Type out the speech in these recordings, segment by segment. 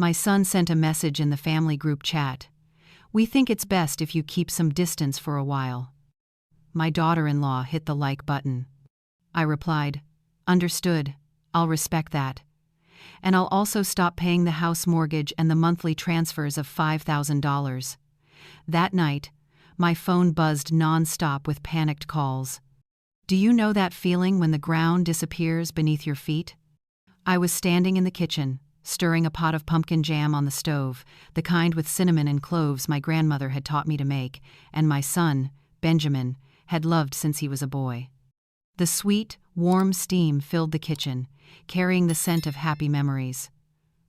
My son sent a message in the family group chat. "We think it's best if you keep some distance for a while." My daughter-in-law hit the like button. I replied, "Understood, I'll respect that. And I'll also stop paying the house mortgage and the monthly transfers of $5,000. That night, my phone buzzed non-stop with panicked calls. Do you know that feeling when the ground disappears beneath your feet? I was standing in the kitchen, stirring a pot of pumpkin jam on the stove, the kind with cinnamon and cloves my grandmother had taught me to make, and my son, Benjamin, had loved since he was a boy. The sweet, warm steam filled the kitchen, carrying the scent of happy memories.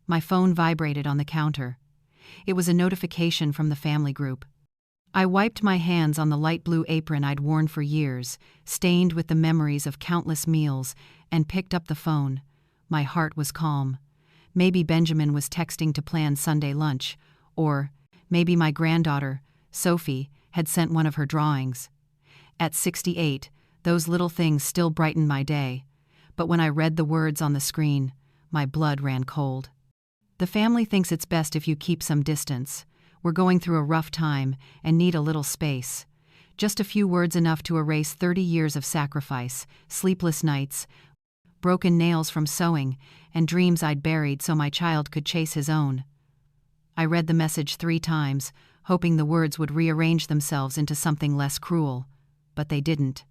My phone vibrated on the counter. It was a notification from the family group. I wiped my hands on the light blue apron I'd worn for years, stained with the memories of countless meals, and picked up the phone. My heart was calm. Maybe Benjamin was texting to plan Sunday lunch, or maybe my granddaughter, Sophie, had sent one of her drawings. At 68, those little things still brightened my day, but when I read the words on the screen, my blood ran cold. The family thinks it's best if you keep some distance. We're going through a rough time and need a little space. Just a few words enough to erase 30 years of sacrifice, sleepless nights, broken nails from sewing, and dreams I'd buried so my child could chase his own. I read the message 3 times, hoping the words would rearrange themselves into something less cruel, but they didn't.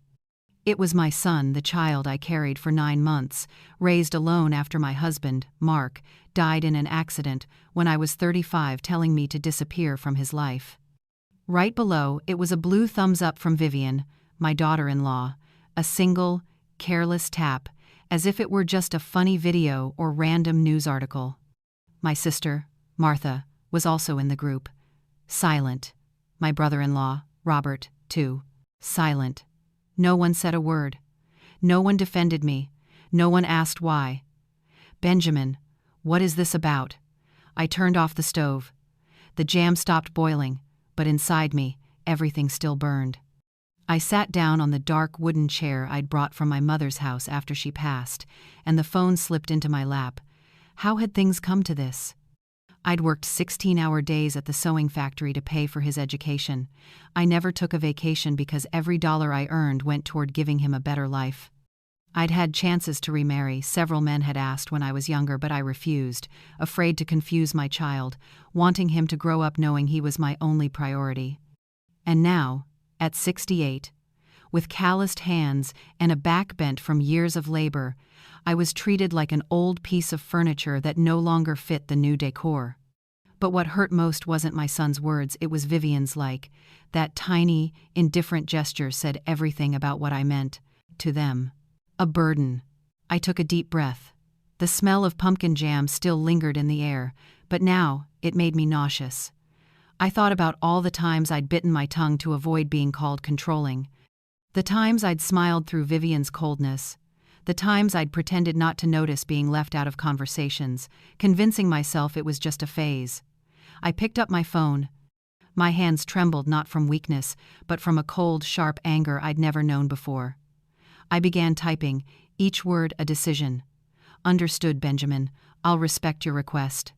It was my son, the child I carried for 9 months, raised alone after my husband, Mark, died in an accident when I was 35, telling me to disappear from his life. Right below, it was a blue thumbs up from Vivian, my daughter-in-law, a single, careless tap, as if it were just a funny video or random news article. My sister, Martha, was also in the group. Silent. My brother-in-law, Robert, too. Silent. No one said a word. No one defended me. No one asked why. "Benjamin, what is this about?" I turned off the stove. The jam stopped boiling, but inside me, everything still burned. I sat down on the dark wooden chair I'd brought from my mother's house after she passed, and the phone slipped into my lap. How had things come to this? I'd worked 16-hour days at the sewing factory to pay for his education. I never took a vacation because every dollar I earned went toward giving him a better life. I'd had chances to remarry. Several men had asked when I was younger, but I refused, afraid to confuse my child, wanting him to grow up knowing he was my only priority. And now, at 68, with calloused hands and a back bent from years of labor, I was treated like an old piece of furniture that no longer fit the new decor. But what hurt most wasn't my son's words, it was Vivian's. That tiny, indifferent gesture said everything about what I meant to them. A burden. I took a deep breath. The smell of pumpkin jam still lingered in the air, but now it made me nauseous. I thought about all the times I'd bitten my tongue to avoid being called controlling. The times I'd smiled through Vivian's coldness. The times I'd pretended not to notice being left out of conversations, convincing myself it was just a phase. I picked up my phone. My hands trembled not from weakness, but from a cold, sharp anger I'd never known before. I began typing, each word a decision. "Understood, Benjamin. I'll respect your request.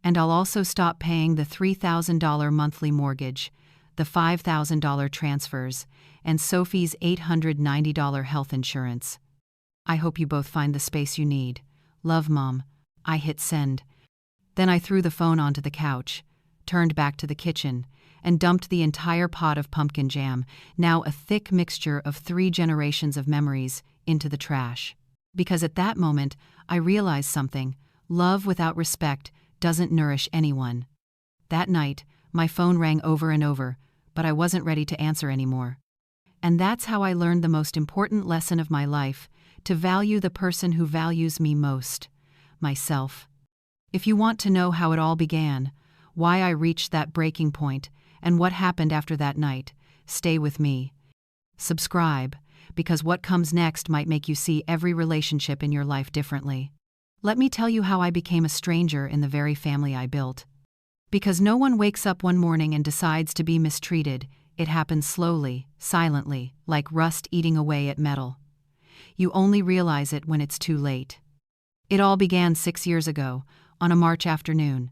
And I'll also stop paying the $3,000 monthly mortgage, the $5,000 transfers, and Sophie's $890 health insurance. I hope you both find the space you need. Love, Mom." I hit send. Then I threw the phone onto the couch, turned back to the kitchen, and dumped the entire pot of pumpkin jam, now a thick mixture of 3 generations of memories, into the trash. Because at that moment, I realized something. Love without respect doesn't nourish anyone. That night, my phone rang over and over, but I wasn't ready to answer anymore. And that's how I learned the most important lesson of my life, to value the person who values me most, myself. If you want to know how it all began, why I reached that breaking point, and what happened after that night, stay with me. Subscribe, because what comes next might make you see every relationship in your life differently. Let me tell you how I became a stranger in the very family I built. Because no one wakes up one morning and decides to be mistreated, it happens slowly, silently, like rust eating away at metal. You only realize it when it's too late. It all began 6 years ago, on a March afternoon.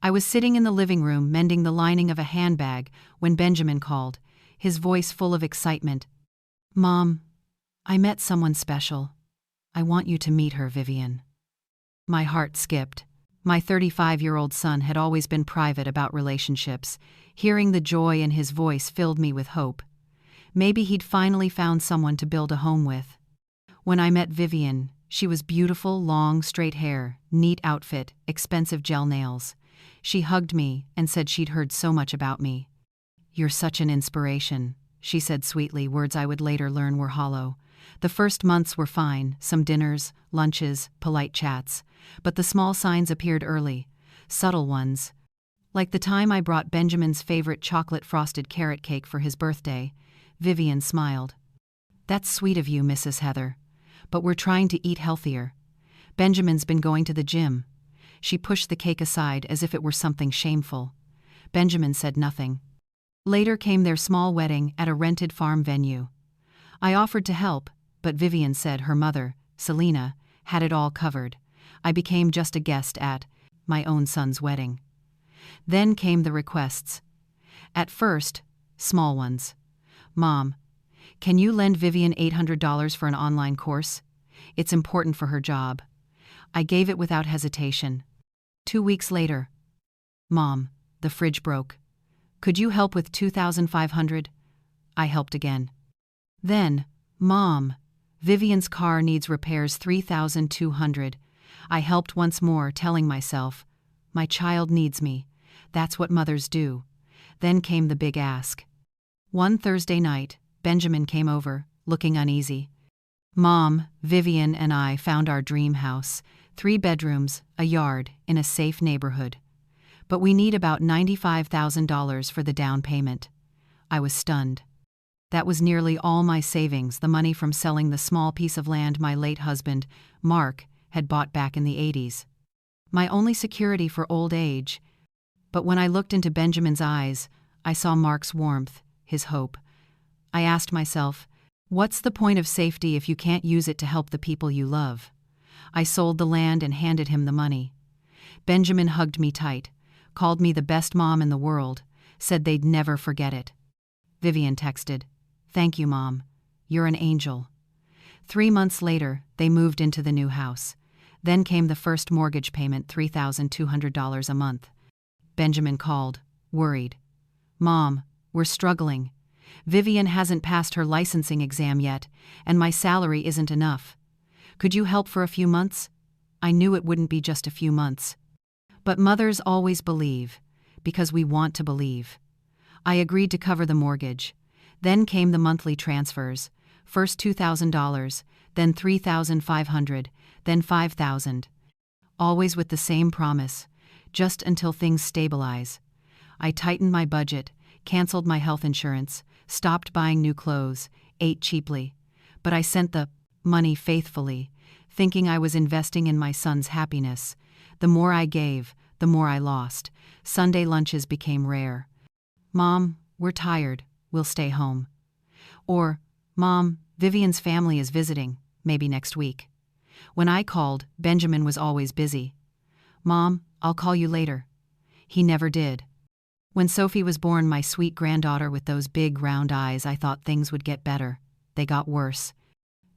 I was sitting in the living room mending the lining of a handbag when Benjamin called, his voice full of excitement. "Mom, I met someone special. I want you to meet her, Vivian." My heart skipped. My 35-year-old son had always been private about relationships. Hearing the joy in his voice filled me with hope. Maybe he'd finally found someone to build a home with. When I met Vivian, she was beautiful, long, straight hair, neat outfit, expensive gel nails. She hugged me and said she'd heard so much about me. "You're such an inspiration," she said sweetly, words I would later learn were hollow. The first months were fine, some dinners, lunches, polite chats. But the small signs appeared early, subtle ones. Like the time I brought Benjamin's favorite chocolate-frosted carrot cake for his birthday. Vivian smiled. "That's sweet of you, Mrs. Heather. But we're trying to eat healthier. Benjamin's been going to the gym." She pushed the cake aside as if it were something shameful. Benjamin said nothing. Later came their small wedding at a rented farm venue. I offered to help, but Vivian said her mother, Selena, had it all covered. I became just a guest at my own son's wedding. Then came the requests. At first, small ones. "Mom, can you lend Vivian $800 for an online course? It's important for her job." I gave it without hesitation. 2 weeks later. "Mom, the fridge broke. Could you help with $2,500? I helped again. Then, "Mom, Vivian's car needs repairs $3,200. I helped once more, telling myself, my child needs me. That's what mothers do. Then came the big ask. One Thursday night, Benjamin came over, looking uneasy. "Mom, Vivian and I found our dream house, 3 bedrooms, a yard, in a safe neighborhood. But we need about $95,000 for the down payment." I was stunned. That was nearly all my savings, the money from selling the small piece of land my late husband, Mark, had bought back in the 80s. My only security for old age. But when I looked into Benjamin's eyes, I saw Mark's warmth, his hope. I asked myself, what's the point of safety if you can't use it to help the people you love? I sold the land and handed him the money. Benjamin hugged me tight, called me the best mom in the world, said they'd never forget it. Vivian texted, "Thank you, Mom. You're an angel." 3 months later, they moved into the new house. Then came the first mortgage payment, $3,200 a month. Benjamin called, worried. "Mom, we're struggling. Vivian hasn't passed her licensing exam yet, and my salary isn't enough. Could you help for a few months?" I knew it wouldn't be just a few months. But mothers always believe, because we want to believe. I agreed to cover the mortgage. Then came the monthly transfers. First $2,000, then $3,500, then $5,000. Always with the same promise, just until things stabilize. I tightened my budget, canceled my health insurance, stopped buying new clothes, ate cheaply. But I sent the money faithfully, thinking I was investing in my son's happiness. The more I gave, the more I lost. Sunday lunches became rare. "Mom, we're tired. We'll stay home." Or, "Mom, Vivian's family is visiting, maybe next week." When I called, Benjamin was always busy. "Mom, I'll call you later." He never did. When Sophie was born, my sweet granddaughter with those big round eyes, I thought things would get better. They got worse.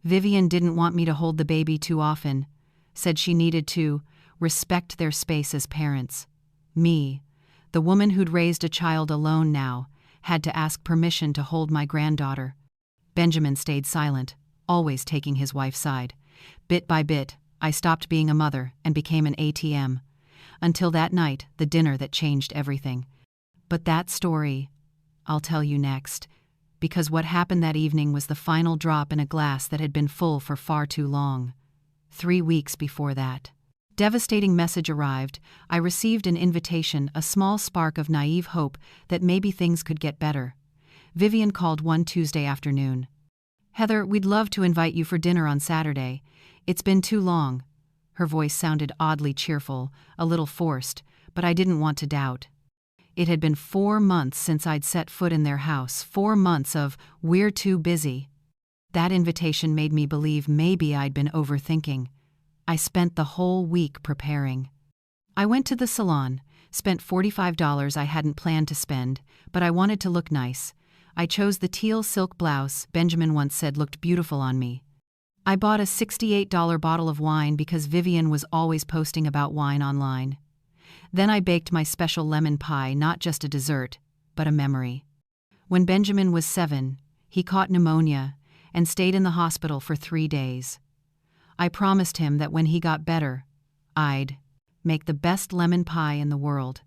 Vivian didn't want me to hold the baby too often, said she needed to respect their space as parents. Me, the woman who'd raised a child alone now, had to ask permission to hold my granddaughter. Benjamin stayed silent, always taking his wife's side. Bit by bit, I stopped being a mother and became an ATM. Until that night, the dinner that changed everything. But that story, I'll tell you next, because what happened that evening was the final drop in a glass that had been full for far too long. 3 weeks before that. Devastating message arrived. I received an invitation, a small spark of naive hope that maybe things could get better. Vivian called one Tuesday afternoon. "Heather, we'd love to invite you for dinner on Saturday. It's been too long." Her voice sounded oddly cheerful, a little forced, but I didn't want to doubt. It had been 4 months since I'd set foot in their house, 4 months of "we're too busy." That invitation made me believe maybe I'd been overthinking. I spent the whole week preparing. I went to the salon, Spent $45 I hadn't planned to spend, but I wanted to look nice. I chose the teal silk blouse Benjamin once said looked beautiful on me. I bought a $68 bottle of wine because Vivian was always posting about wine online. Then I baked my special lemon pie, not just a dessert, but a memory. When Benjamin was 7, he caught pneumonia and stayed in the hospital for 3 days. I promised him that when he got better, I'd make the best lemon pie in the world.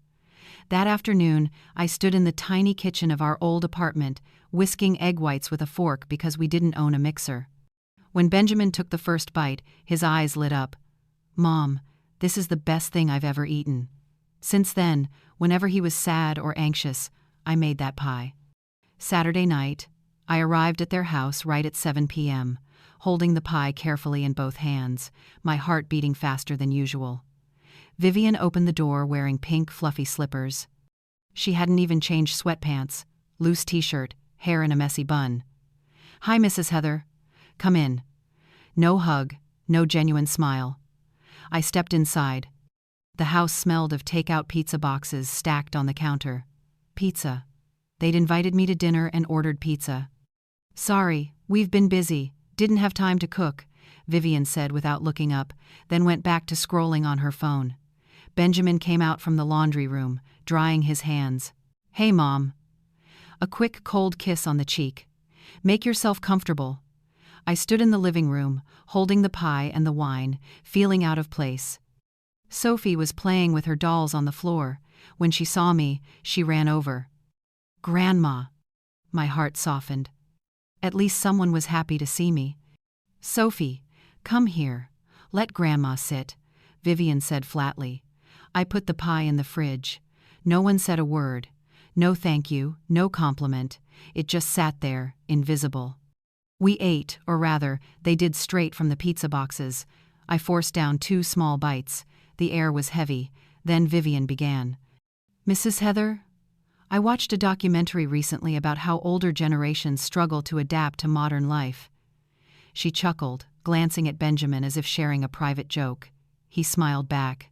That afternoon, I stood in the tiny kitchen of our old apartment, whisking egg whites with a fork because we didn't own a mixer. When Benjamin took the first bite, his eyes lit up. "Mom, this is the best thing I've ever eaten." Since then, whenever he was sad or anxious, I made that pie. Saturday night, I arrived at their house right at 7 p.m., holding the pie carefully in both hands, my heart beating faster than usual. Vivian opened the door wearing pink, fluffy slippers. She hadn't even changed sweatpants, loose t-shirt, hair in a messy bun. "Hi, Mrs. Heather. Come in." No hug, no genuine smile. I stepped inside. The house smelled of takeout pizza boxes stacked on the counter. Pizza. They'd invited me to dinner and ordered pizza. "Sorry, we've been busy, didn't have time to cook," Vivian said without looking up, then went back to scrolling on her phone. Benjamin came out from the laundry room, drying his hands. "Hey, Mom." A quick cold kiss on the cheek. "Make yourself comfortable." I stood in the living room, holding the pie and the wine, feeling out of place. Sophie was playing with her dolls on the floor. When she saw me, she ran over. "Grandma." My heart softened. At least someone was happy to see me. "Sophie, come here. Let Grandma sit," Vivian said flatly. I put the pie in the fridge. No one said a word. No thank you, no compliment. It just sat there, invisible. We ate, or rather, they did straight from the pizza boxes. I forced down 2 small bites. The air was heavy. Then Vivian began. "Mrs. Heather, I watched a documentary recently about how older generations struggle to adapt to modern life." She chuckled, glancing at Benjamin as if sharing a private joke. He smiled back.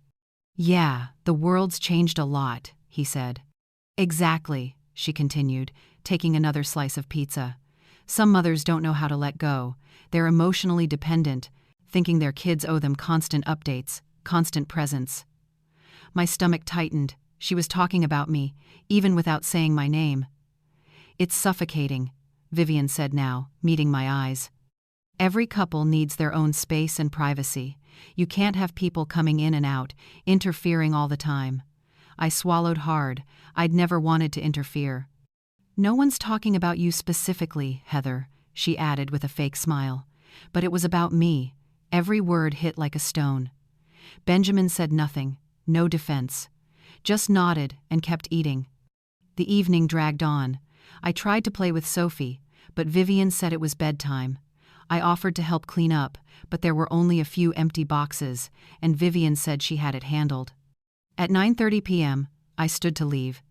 "Yeah, the world's changed a lot," he said. "Exactly," she continued, taking another slice of pizza. "Some mothers don't know how to let go. They're emotionally dependent, thinking their kids owe them constant updates, constant presence." My stomach tightened. She was talking about me, even without saying my name. "It's suffocating," Vivian said now, meeting my eyes. "Every couple needs their own space and privacy. You can't have people coming in and out, interfering all the time." I swallowed hard. I'd never wanted to interfere. "No one's talking about you specifically, Heather," she added with a fake smile. "But it was about me." Every word hit like a stone. Benjamin said nothing, no defense. Just nodded and kept eating. The evening dragged on. I tried to play with Sophie, but Vivian said it was bedtime. I offered to help clean up, but there were only a few empty boxes, and Vivian said she had it handled. At 9:30 p.m., I stood to leave.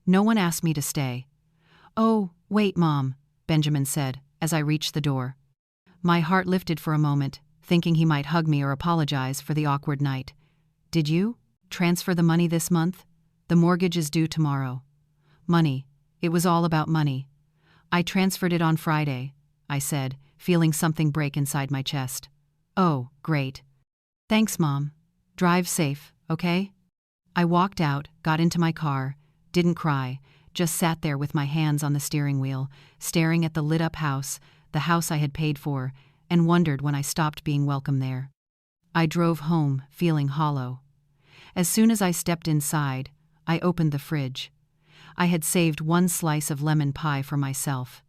No one asked me to stay. "Oh, wait, Mom," Benjamin said, as I reached the door. My heart lifted for a moment, thinking he might hug me or apologize for the awkward night. "Did you transfer the money this month? The mortgage is due tomorrow." Money. It was all about money. "I transferred it on Friday," I said, feeling something break inside my chest. "Oh, great. Thanks, Mom. Drive safe, okay?" I walked out, got into my car, didn't cry, just sat there with my hands on the steering wheel, staring at the lit-up house, the house I had paid for, and wondered when I stopped being welcome there. I drove home, feeling hollow. As soon as I stepped inside, I opened the fridge. I had saved 1 slice of lemon pie for myself.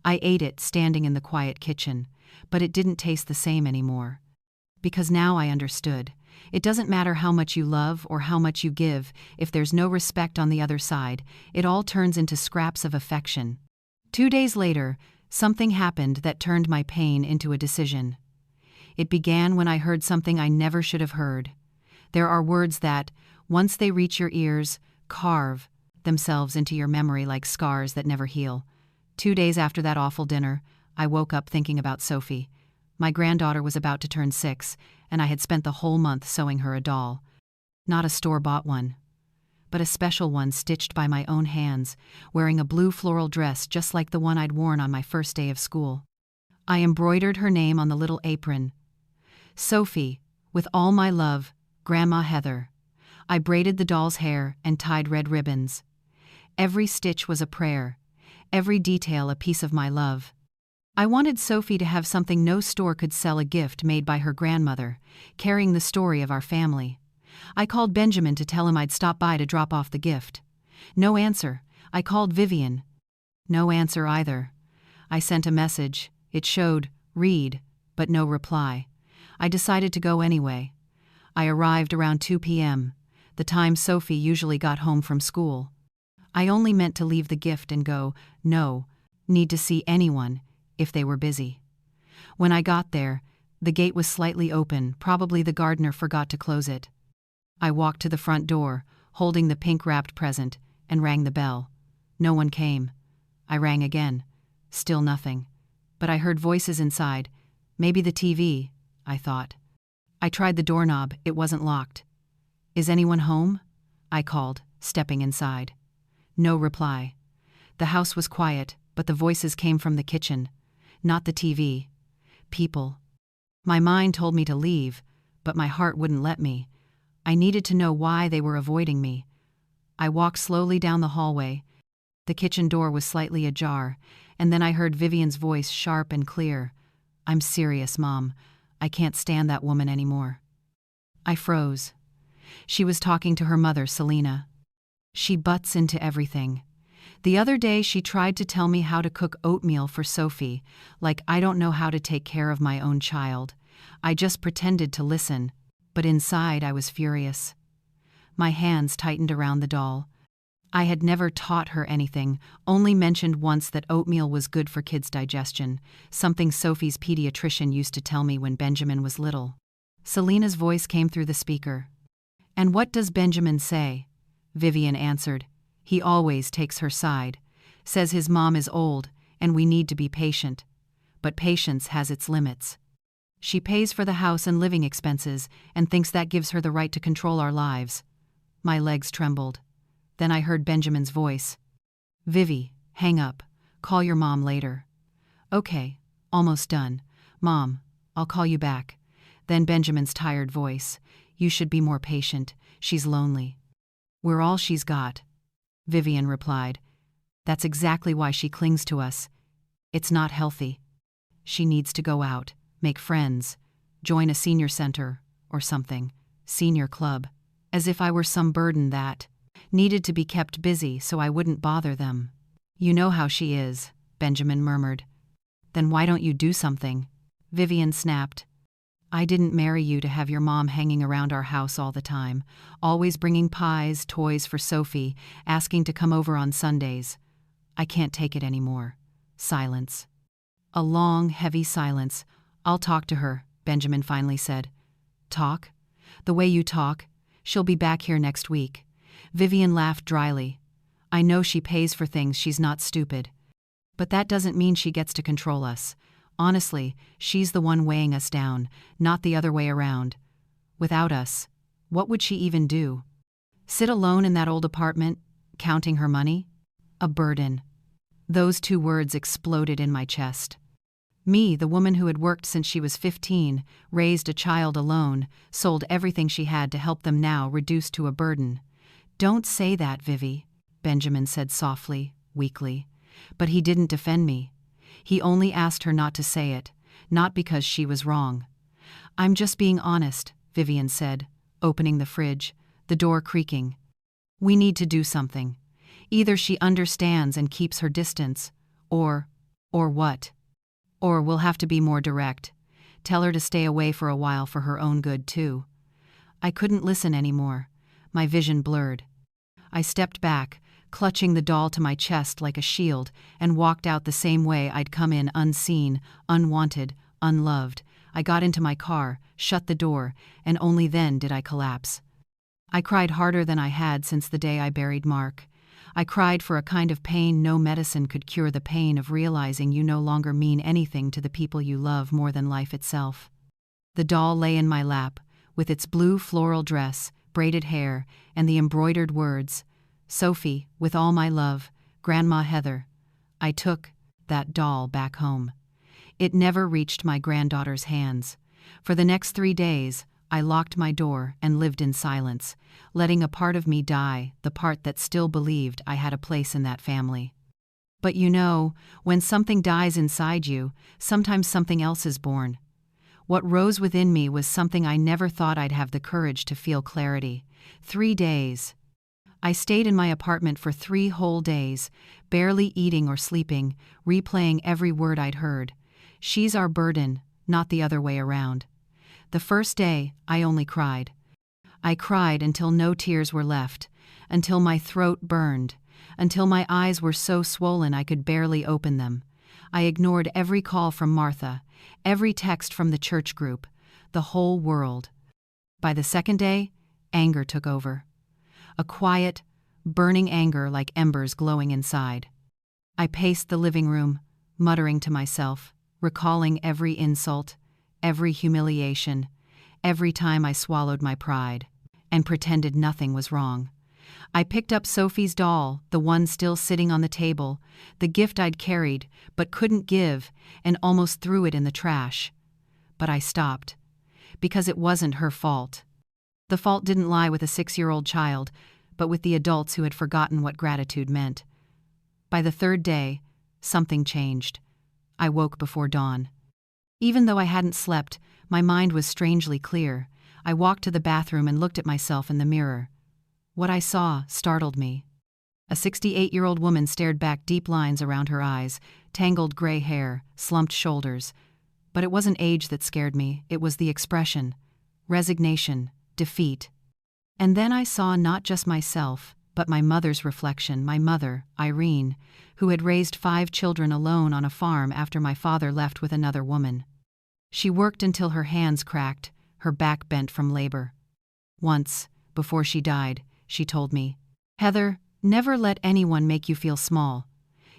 I ate it standing in the quiet kitchen, but it didn't taste the same anymore. Because now I understood. It doesn't matter how much you love or how much you give, if there's no respect on the other side, it all turns into scraps of affection. 2 days later, something happened that turned my pain into a decision. It began when I heard something I never should have heard. There are words that, once they reach your ears, carve themselves into your memory like scars that never heal. 2 days after that awful dinner, I woke up thinking about Sophie. My granddaughter was about to turn 6, and I had spent the whole month sewing her a doll. Not a store-bought one, but a special one stitched by my own hands, wearing a blue floral dress just like the one I'd worn on my first day of school. I embroidered her name on the little apron. Sophie, with all my love, Grandma Heather. I braided the doll's hair and tied red ribbons. Every stitch was a prayer, every detail a piece of my love. I wanted Sophie to have something no store could sell, a gift made by her grandmother, carrying the story of our family. I called Benjamin to tell him I'd stop by to drop off the gift. No answer. I called Vivian. No answer either. I sent a message. It showed, read, but no reply. I decided to go anyway. I arrived around 2 p.m., the time Sophie usually got home from school. I only meant to leave the gift and go, no, need to see anyone, if they were busy. When I got there, the gate was slightly open, probably the gardener forgot to close it. I walked to the front door, holding the pink-wrapped present, and rang the bell. No one came. I rang again. Still nothing. But I heard voices inside. Maybe the TV, I thought. I tried the doorknob. It wasn't locked. Is anyone home? I called, stepping inside. No reply. The house was quiet, but the voices came from the kitchen. Not the TV. People. My mind told me to leave, but my heart wouldn't let me. I needed to know why they were avoiding me. I walked slowly down the hallway. The kitchen door was slightly ajar, and then I heard Vivian's voice, sharp and clear. I'm serious, Mom. I can't stand that woman anymore. I froze. She was talking to her mother, Selena. She butts into everything. The other day she tried to tell me how to cook oatmeal for Sophie, like I don't know how to take care of my own child. I just pretended to listen, but inside I was furious. My hands tightened around the doll. I had never taught her anything, only mentioned once that oatmeal was good for kids' digestion, something Sophie's pediatrician used to tell me when Benjamin was little. Selena's voice came through the speaker. And what does Benjamin say? Vivian answered. He always takes her side, says his mom is old and we need to be patient. But patience has its limits. She pays for the house and living expenses and thinks that gives her the right to control our lives. My legs trembled. Then I heard Benjamin's voice. Vivi, hang up. Call your mom later. Okay, almost done. Mom, I'll call you back. Then Benjamin's tired voice. You should be more patient. She's lonely. We're all she's got. Vivian replied. That's exactly why she clings to us. It's not healthy. She needs to go out, make friends, join a senior center, or something, senior club, as if I were some burden that needed to be kept busy so I wouldn't bother them. You know how she is, Benjamin murmured. Then why don't you do something? Vivian snapped. I didn't marry you to have your mom hanging around our house all the time, always bringing pies, toys for Sophie, asking to come over on Sundays. I can't take it anymore. Silence. A long, heavy silence. I'll talk to her, Benjamin finally said. Talk? The way you talk? She'll be back here next week. Vivian laughed dryly. I know she pays for things, she's not stupid. But that doesn't mean she gets to control us. Honestly, she's the one weighing us down, not the other way around. Without us, what would she even do? Sit alone in that old apartment, counting her money? A burden. Those two words exploded in my chest. Me, the woman who had worked since she was 15, raised a child alone, sold everything she had to help them, now reduced to a burden. Don't say that, Vivi, Benjamin said softly, weakly. But he didn't defend me. He only asked her not to say it, not because she was wrong. I'm just being honest, Vivian said, opening the fridge, the door creaking. We need to do something. Either she understands and keeps her distance, or what? Or we'll have to be more direct. Tell her to stay away for a while for her own good, too. I couldn't listen anymore. My vision blurred. I stepped back, clutching the doll to my chest like a shield, and walked out the same way I'd come in, unseen, unwanted, unloved. I got into my car, shut the door, and only then did I collapse. I cried harder than I had since the day I buried Mark. I cried for a kind of pain no medicine could cure, the pain of realizing you no longer mean anything to the people you love more than life itself. The doll lay in my lap, with its blue floral dress, braided hair, and the embroidered words, "Sophie, with all my love, Grandma Heather." I took that doll back home. It never reached my granddaughter's hands. For the next 3 days, I locked my door and lived in silence, letting a part of me die, the part that still believed I had a place in that family. But you know, when something dies inside you, sometimes something else is born. What rose within me was something I never thought I'd have the courage to feel clarity. 3 days. I stayed in my apartment for 3 whole days, barely eating or sleeping, replaying every word I'd heard. She's our burden, not the other way around. The first day, I only cried. I cried until no tears were left, until my throat burned, until my eyes were so swollen I could barely open them. I ignored every call from Martha, every text from the church group, the whole world. By the second day, anger took over. A quiet, burning anger like embers glowing inside. I paced the living room, muttering to myself, recalling every insult, every humiliation, every time I swallowed my pride, and pretended nothing was wrong. I picked up Sophie's doll, the one still sitting on the table, the gift I'd carried but couldn't give, and almost threw it in the trash. But I stopped, because it wasn't her fault. The fault didn't lie with a 6-year-old child, but with the adults who had forgotten what gratitude meant. By the 3rd day, something changed. I woke before dawn. Even though I hadn't slept, my mind was strangely clear. I walked to the bathroom and looked at myself in the mirror. What I saw startled me. A 68-year-old woman stared back, deep lines around her eyes, tangled gray hair, slumped shoulders. But it wasn't age that scared me, it was the expression. Resignation, defeat. And then I saw not just myself, but my mother's reflection, my mother, Irene, who had raised 5 children alone on a farm after my father left with another woman. She worked until her hands cracked, her back bent from labor. Once, before she died, she told me, "Heather, never let anyone make you feel small.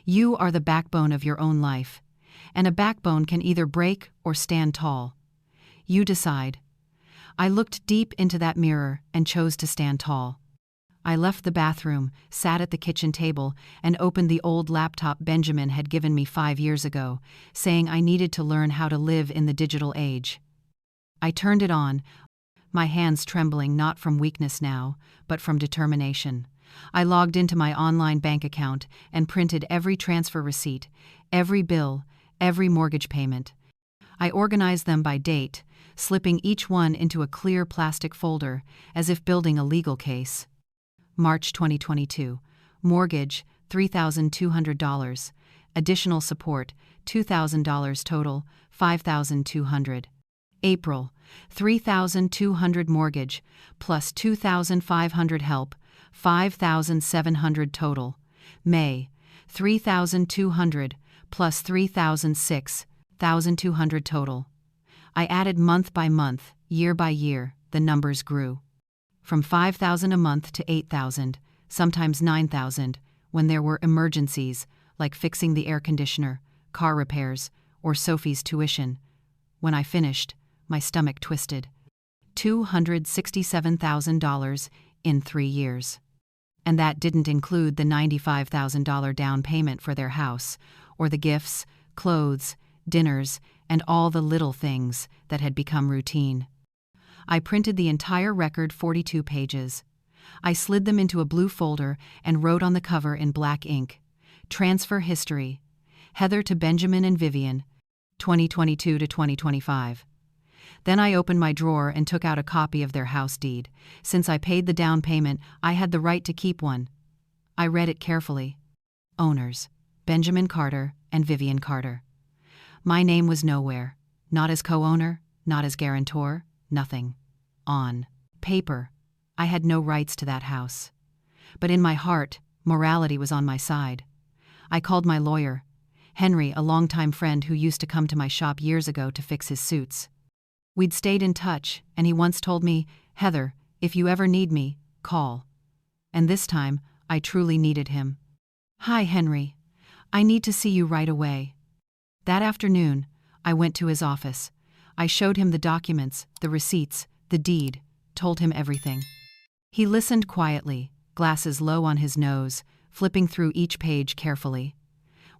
You are the backbone of your own life, and a backbone can either break or stand tall. You decide." I looked deep into that mirror and chose to stand tall. I left the bathroom, sat at the kitchen table, and opened the old laptop Benjamin had given me 5 years ago, saying I needed to learn how to live in the digital age. I turned it on, my hands trembling not from weakness now, but from determination. I logged into my online bank account and printed every transfer receipt, every bill, every mortgage payment. I organized them by date, slipping each one into a clear plastic folder, as if building a legal case. March 2022. Mortgage, $3,200. Additional support, $2,000 total, $5,200. April, $3,200 mortgage, plus $2,500 help, $5,700 total. May, $3,200, plus $3,600, $1,200 total. I added month by month, year by year, the numbers grew. From $5,000 a month to $8,000, sometimes $9,000, when there were emergencies, like fixing the air conditioner, car repairs, or Sophie's tuition. When I finished, my stomach twisted. $267,000 in 3 years. And that didn't include the $95,000 down payment for their house, or the gifts, clothes, dinners, and all the little things that had become routine. I printed the entire record, 42 pages. I slid them into a blue folder and wrote on the cover in black ink, "Transfer history. Heather to Benjamin and Vivian, 2022 to 2025. Then I opened my drawer and took out a copy of their house deed. Since I paid the down payment, I had the right to keep one. I read it carefully. Owners, Benjamin Carter and Vivian Carter. My name was nowhere, not as co-owner, not as guarantor, nothing. On paper, I had no rights to that house. But in my heart, morality was on my side. I called my lawyer, Henry, a longtime friend who used to come to my shop years ago to fix his suits. We'd stayed in touch, and he once told me, "Heather, if you ever need me, call." And this time, I truly needed him. "Hi, Henry. I need to see you right away." That afternoon, I went to his office. I showed him the documents, the receipts, the deed, told him everything. He listened quietly, glasses low on his nose, flipping through each page carefully.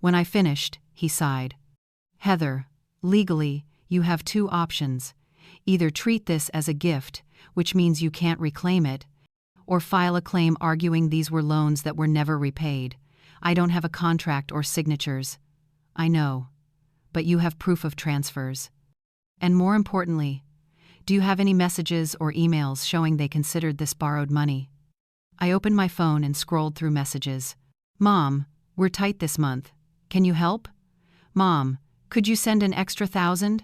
When I finished, he sighed. "Heather, legally, you have two options. Either treat this as a gift, which means you can't reclaim it, or file a claim arguing these were loans that were never repaid. I don't have a contract or signatures." "I know. But you have proof of transfers. And more importantly, do you have any messages or emails showing they considered this borrowed money?" I opened my phone and scrolled through messages. "Mom, we're tight this month. Can you help? Mom, could you send an extra $1,000?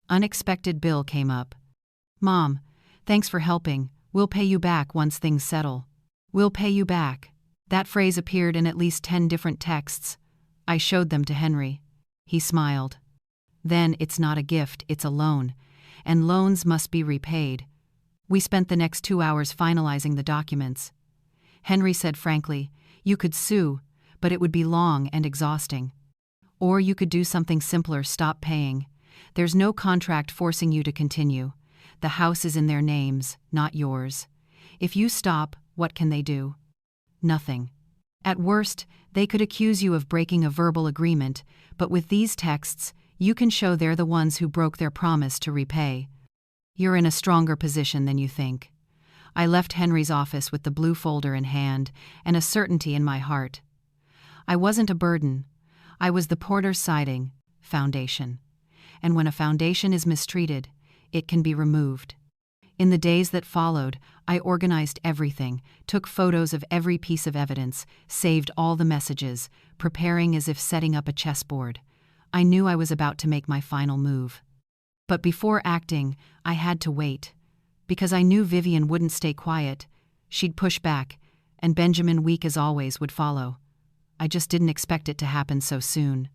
Unexpected bill came up. "Mom, thanks for helping. We'll pay you back once things settle." "We'll pay you back." That phrase appeared in at least 10 different texts. I showed them to Henry. He smiled. "Then it's not a gift, it's a loan. And loans must be repaid." We spent the next 2 hours finalizing the documents. Henry said frankly, "You could sue, but it would be long and exhausting. Or you could do something simpler, stop paying. There's no contract forcing you to continue. The house is in their names, not yours. If you stop, what can they do? Nothing. At worst, they could accuse you of breaking a verbal agreement, but with these texts, you can show they're the ones who broke their promise to repay. You're in a stronger position than you think." I left Henry's office with the blue folder in hand and a certainty in my heart. I wasn't a burden. I was the Porter's Siding foundation. And when a foundation is mistreated, it can be removed. In the days that followed, I organized everything, took photos of every piece of evidence, saved all the messages, preparing as if setting up a chessboard. I knew I was about to make my final move. But before acting, I had to wait. Because I knew Vivian wouldn't stay quiet. She'd push back, and Benjamin, weak as always, would follow. I just didn't expect it to happen so soon.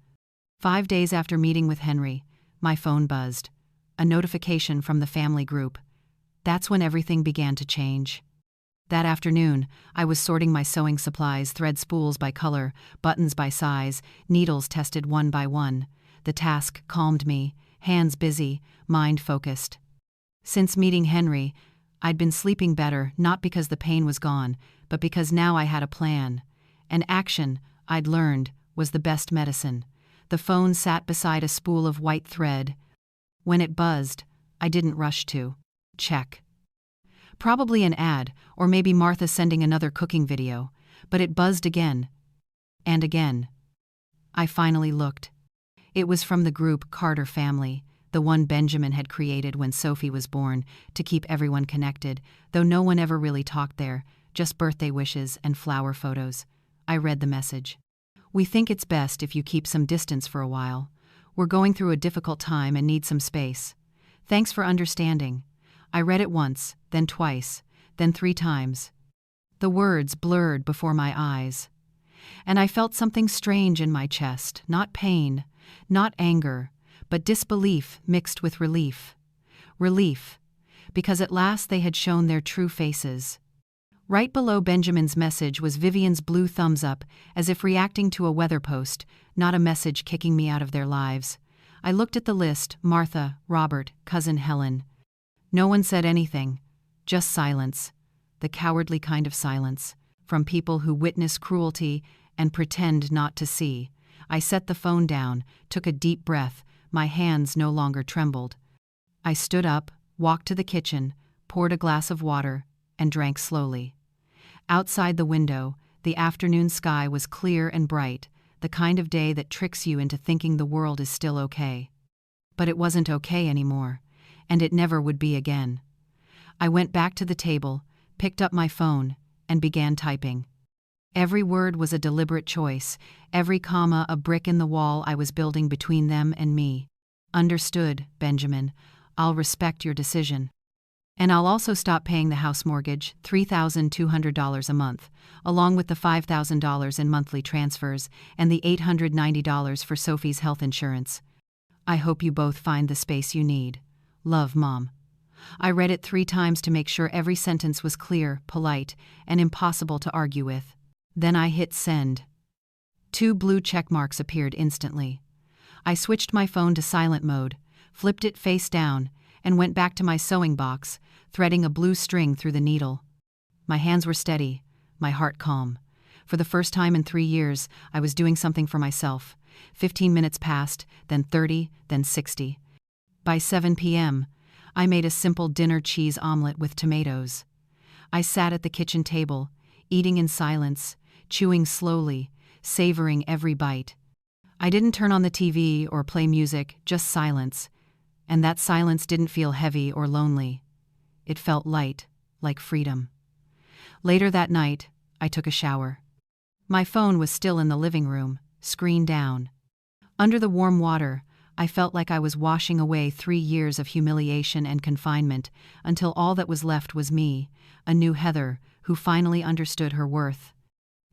5 days after meeting with Henry, my phone buzzed. A notification from the family group. That's when everything began to change. That afternoon, I was sorting my sewing supplies, thread spools by color, buttons by size, needles tested one by one. The task calmed me, hands busy, mind focused. Since meeting Henry, I'd been sleeping better, not because the pain was gone, but because now I had a plan. And action, I'd learned, was the best medicine. The phone sat beside a spool of white thread. When it buzzed, I didn't rush to check. Probably an ad, or maybe Martha sending another cooking video, but it buzzed again. And again. I finally looked. It was from the group Carter Family, the one Benjamin had created when Sophie was born, to keep everyone connected, though no one ever really talked there, just birthday wishes and flower photos. I read the message. "We think it's best if you keep some distance for a while. We're going through a difficult time and need some space. Thanks for understanding." I read it once, then twice, then 3 times. The words blurred before my eyes. And I felt something strange in my chest, not pain, not anger, but disbelief mixed with relief. Relief, because at last they had shown their true faces. Right below Benjamin's message was Vivian's blue thumbs up, as if reacting to a weather post, not a message kicking me out of their lives. I looked at the list: Martha, Robert, cousin Helen. No one said anything, just silence, the cowardly kind of silence, from people who witness cruelty and pretend not to see. I set the phone down, took a deep breath, my hands no longer trembled. I stood up, walked to the kitchen, poured a glass of water, and drank slowly. Outside the window, the afternoon sky was clear and bright, the kind of day that tricks you into thinking the world is still okay. But it wasn't okay anymore. And it never would be again. I went back to the table, picked up my phone, and began typing. Every word was a deliberate choice, every comma a brick in the wall I was building between them and me. "Understood, Benjamin. I'll respect your decision. And I'll also stop paying the house mortgage, $3,200 a month, along with the $5,000 in monthly transfers and the $890 for Sophie's health insurance. I hope you both find the space you need. Love, Mom." I read it 3 times to make sure every sentence was clear, polite, and impossible to argue with. Then I hit send. 2 blue check marks appeared instantly. I switched my phone to silent mode, flipped it face down, and went back to my sewing box, threading a blue string through the needle. My hands were steady, my heart calm. For the first time in 3 years, I was doing something for myself. 15 minutes passed, then 30, then 60. By 7 p.m., I made a simple dinner cheese omelet with tomatoes. I sat at the kitchen table, eating in silence, chewing slowly, savoring every bite. I didn't turn on the TV or play music, just silence. And that silence didn't feel heavy or lonely. It felt light, like freedom. Later that night, I took a shower. My phone was still in the living room, screen down. Under the warm water, I felt like I was washing away 3 years of humiliation and confinement until all that was left was me, a new Heather, who finally understood her worth.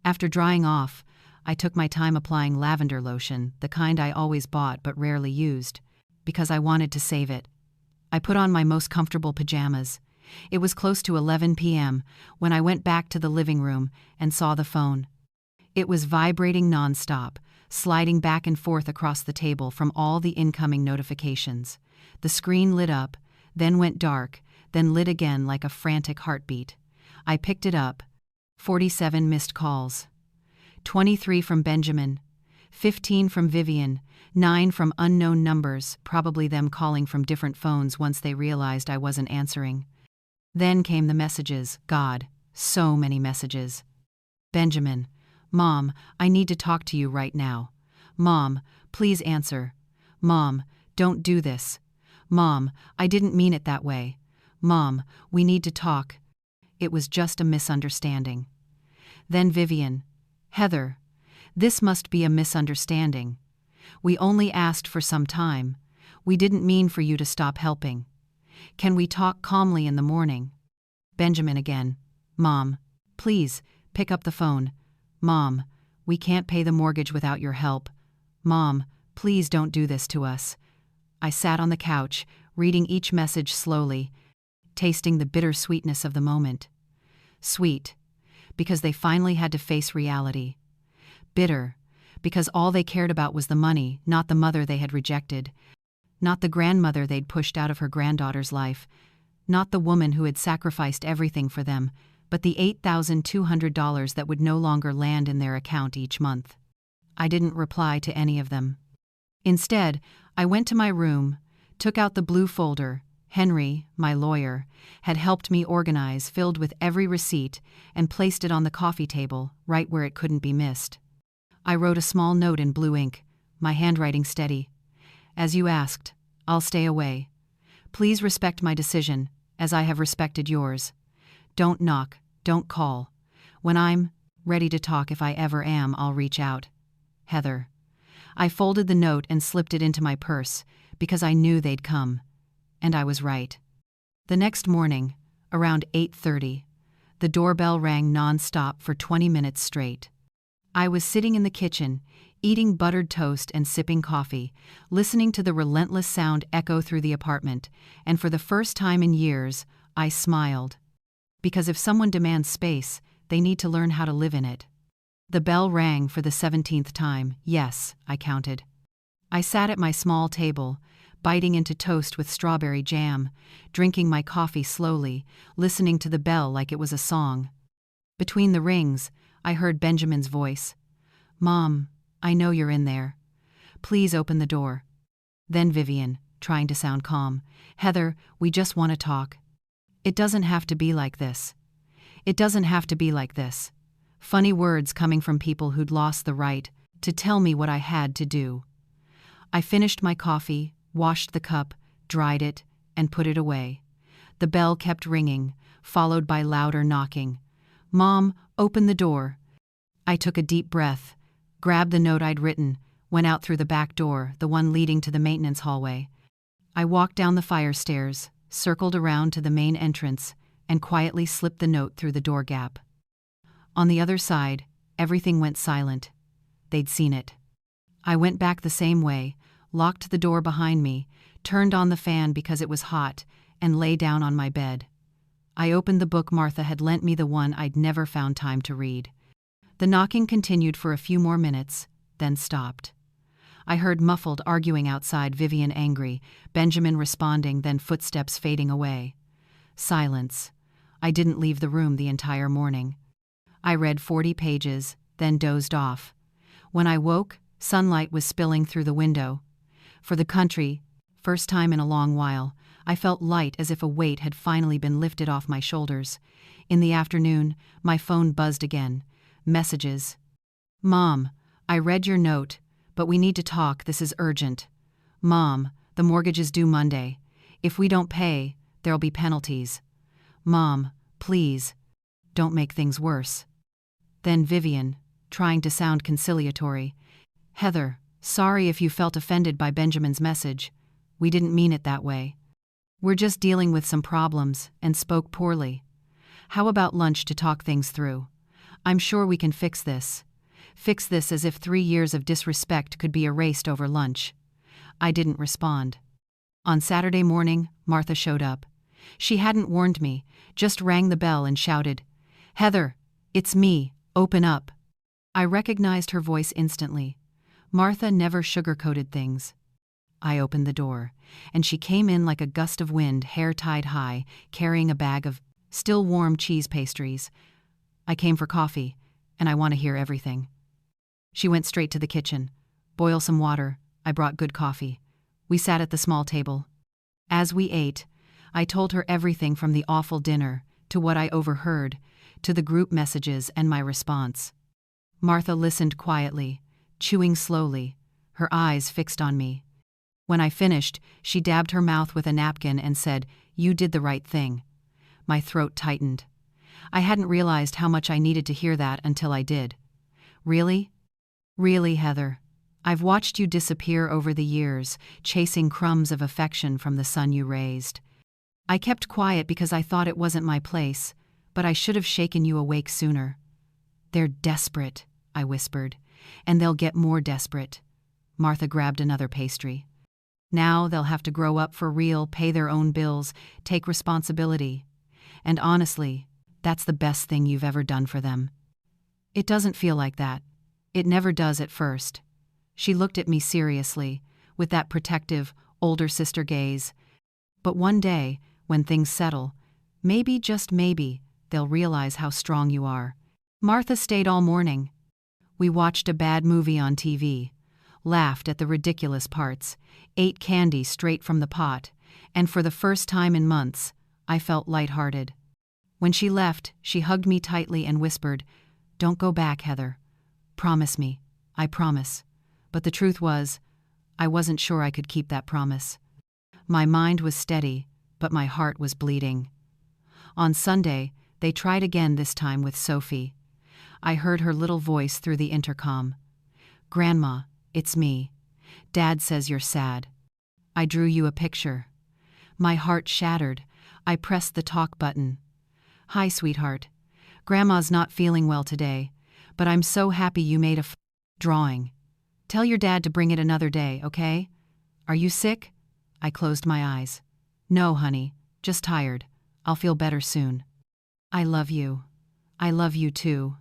After drying off, I took my time applying lavender lotion, the kind I always bought but rarely used, because I wanted to save it. I put on my most comfortable pajamas. It was close to 11 p.m. when I went back to the living room and saw the phone. It was vibrating nonstop, sliding back and forth across the table from all the incoming notifications. The screen lit up, then went dark, then lit again like a frantic heartbeat. I picked it up. 47 missed calls. 23 from Benjamin. 15 from Vivian. 9 from unknown numbers, probably them calling from different phones once they realized I wasn't answering. Then came the messages. God, so many messages. Benjamin. Mom, I need to talk to you right now. Mom, please answer. Mom, don't do this. Mom, I didn't mean it that way. Mom, we need to talk. It was just a misunderstanding. Then Vivian. Heather, this must be a misunderstanding. We only asked for some time. We didn't mean for you to stop helping. Can we talk calmly in the morning? Benjamin again. Mom, please, pick up the phone. Mom, we can't pay the mortgage without your help. Mom, please don't do this to us. I sat on the couch, reading each message slowly, tasting the bitter sweetness of the moment. Sweet, because they finally had to face reality. Bitter, because all they cared about was the money, not the mother they had rejected, not the grandmother they'd pushed out of her granddaughter's life, not the woman who had sacrificed everything for them, but the $8,200 that would no longer land in their account each month. I didn't reply to any of them. Instead, I went to my room, took out the blue folder Henry, my lawyer, had helped me organize, filled with every receipt, and placed it on the coffee table, right where it couldn't be missed. I wrote a small note in blue ink, my handwriting steady. As you asked, I'll stay away. Please respect my decision, as I have respected yours. Don't knock, don't call. When I'm ready to talk, if I ever am, I'll reach out. Heather. I folded the note and slipped it into my purse, because I knew they'd come. And I was right. The next morning, around 8:30, the doorbell rang non-stop for 20 minutes straight. I was sitting in the kitchen, eating buttered toast and sipping coffee, listening to the relentless sound echo through the apartment, and for the first time in years, I smiled. Because if someone demands space, they need to learn how to live in it. The bell rang for the 17th time. Yes, I counted. I sat at my small table, biting into toast with strawberry jam, drinking my coffee slowly, listening to the bell like it was a song. Between the rings, I heard Benjamin's voice. Mom, I know you're in there. Please open the door. Then Vivian, trying to sound calm. Heather, we just want to talk. It doesn't have to be like this. It doesn't have to be like this. Funny words coming from people who'd lost the right to tell me what I had to do. I finished my coffee, washed the cup, dried it, and put it away. The bell kept ringing, followed by louder knocking. Mom, open the door. I took a deep breath, grabbed the note I'd written, went out through the back door, the one leading to the maintenance hallway. I walked down the fire stairs, circled around to the main entrance, and quietly slipped the note through the door gap. On the other side, everything went silent. They'd seen it. I went back the same way, locked the door behind me, turned on the fan because it was hot, and lay down on my bed. I opened the book Martha had lent me, the one I'd never found time to read. The knocking continued for a few more minutes, then stopped. I heard muffled arguing outside, Vivian angry, Benjamin responding, then footsteps fading away. Silence. I didn't leave the room the entire morning. I read 40 pages, then dozed off. When I woke, sunlight was spilling through the window. For the country, first time in a long while, I felt light as if a weight had finally been lifted off my shoulders. In the afternoon, my phone buzzed again. Messages. Mom, I read your note, but we need to talk, this is urgent. Mom, the mortgage is due Monday. If we don't pay, there'll be penalties. Mom, please, don't make things worse. Then Vivian, trying to sound conciliatory. Heather, sorry if you felt offended by Benjamin's message. We didn't mean it that way. We're just dealing with some problems and spoke poorly. How about lunch to talk things through? I'm sure we can fix this. Fix this as if 3 years of disrespect could be erased over lunch. I didn't respond. On Saturday morning, Martha showed up. She hadn't warned me, just rang the bell and shouted, Heather, it's me, open up. I recognized her voice instantly. Martha never sugarcoated things. I opened the door, and she came in like a gust of wind, hair tied high, carrying a bag of still warm cheese pastries. I came for coffee, and I want to hear everything. She went straight to the kitchen. Boil some water. I brought good coffee. We sat at the small table. As we ate, I told her everything from the awful dinner, to what I overheard, to the group messages and my response. Martha listened quietly, chewing slowly, her eyes fixed on me. When I finished, she dabbed her mouth with a napkin and said, You did the right thing. My throat tightened. I hadn't realized how much I needed to hear that until I did. Really? Really, Heather. I've watched you disappear over the years, chasing crumbs of affection from the son you raised. I kept quiet because I thought it wasn't my place, but I should have shaken you awake sooner. They're desperate, I whispered, and they'll get more desperate. Martha grabbed another pastry. Now they'll have to grow up for real, pay their own bills, take responsibility. And honestly, that's the best thing you've ever done for them. It doesn't feel like that. It never does at first. She looked at me seriously, with that protective, older sister gaze. But one day, when things settle, maybe, just maybe, they'll realize how strong you are. Martha stayed all morning. We watched a bad movie on TV, laughed at the ridiculous parts, ate candy straight from the pot, and for the first time in months, I felt lighthearted. When she left, she hugged me tightly and whispered, Don't go back, Heather. Promise me. I promise. But the truth was, I wasn't sure I could keep that promise. My mind was steady, but my heart was bleeding. On Sunday, they tried again, this time with Sophie. I heard her little voice through the intercom. Grandma, it's me. Dad says you're sad. I drew you a picture. My heart shattered. I pressed the talk button. Hi, sweetheart. Grandma's not feeling well today, but I'm so happy you made a drawing. Tell your dad to bring it another day, okay? Are you sick? I closed my eyes. No, honey, just tired. I'll feel better soon. I love you. I love you too.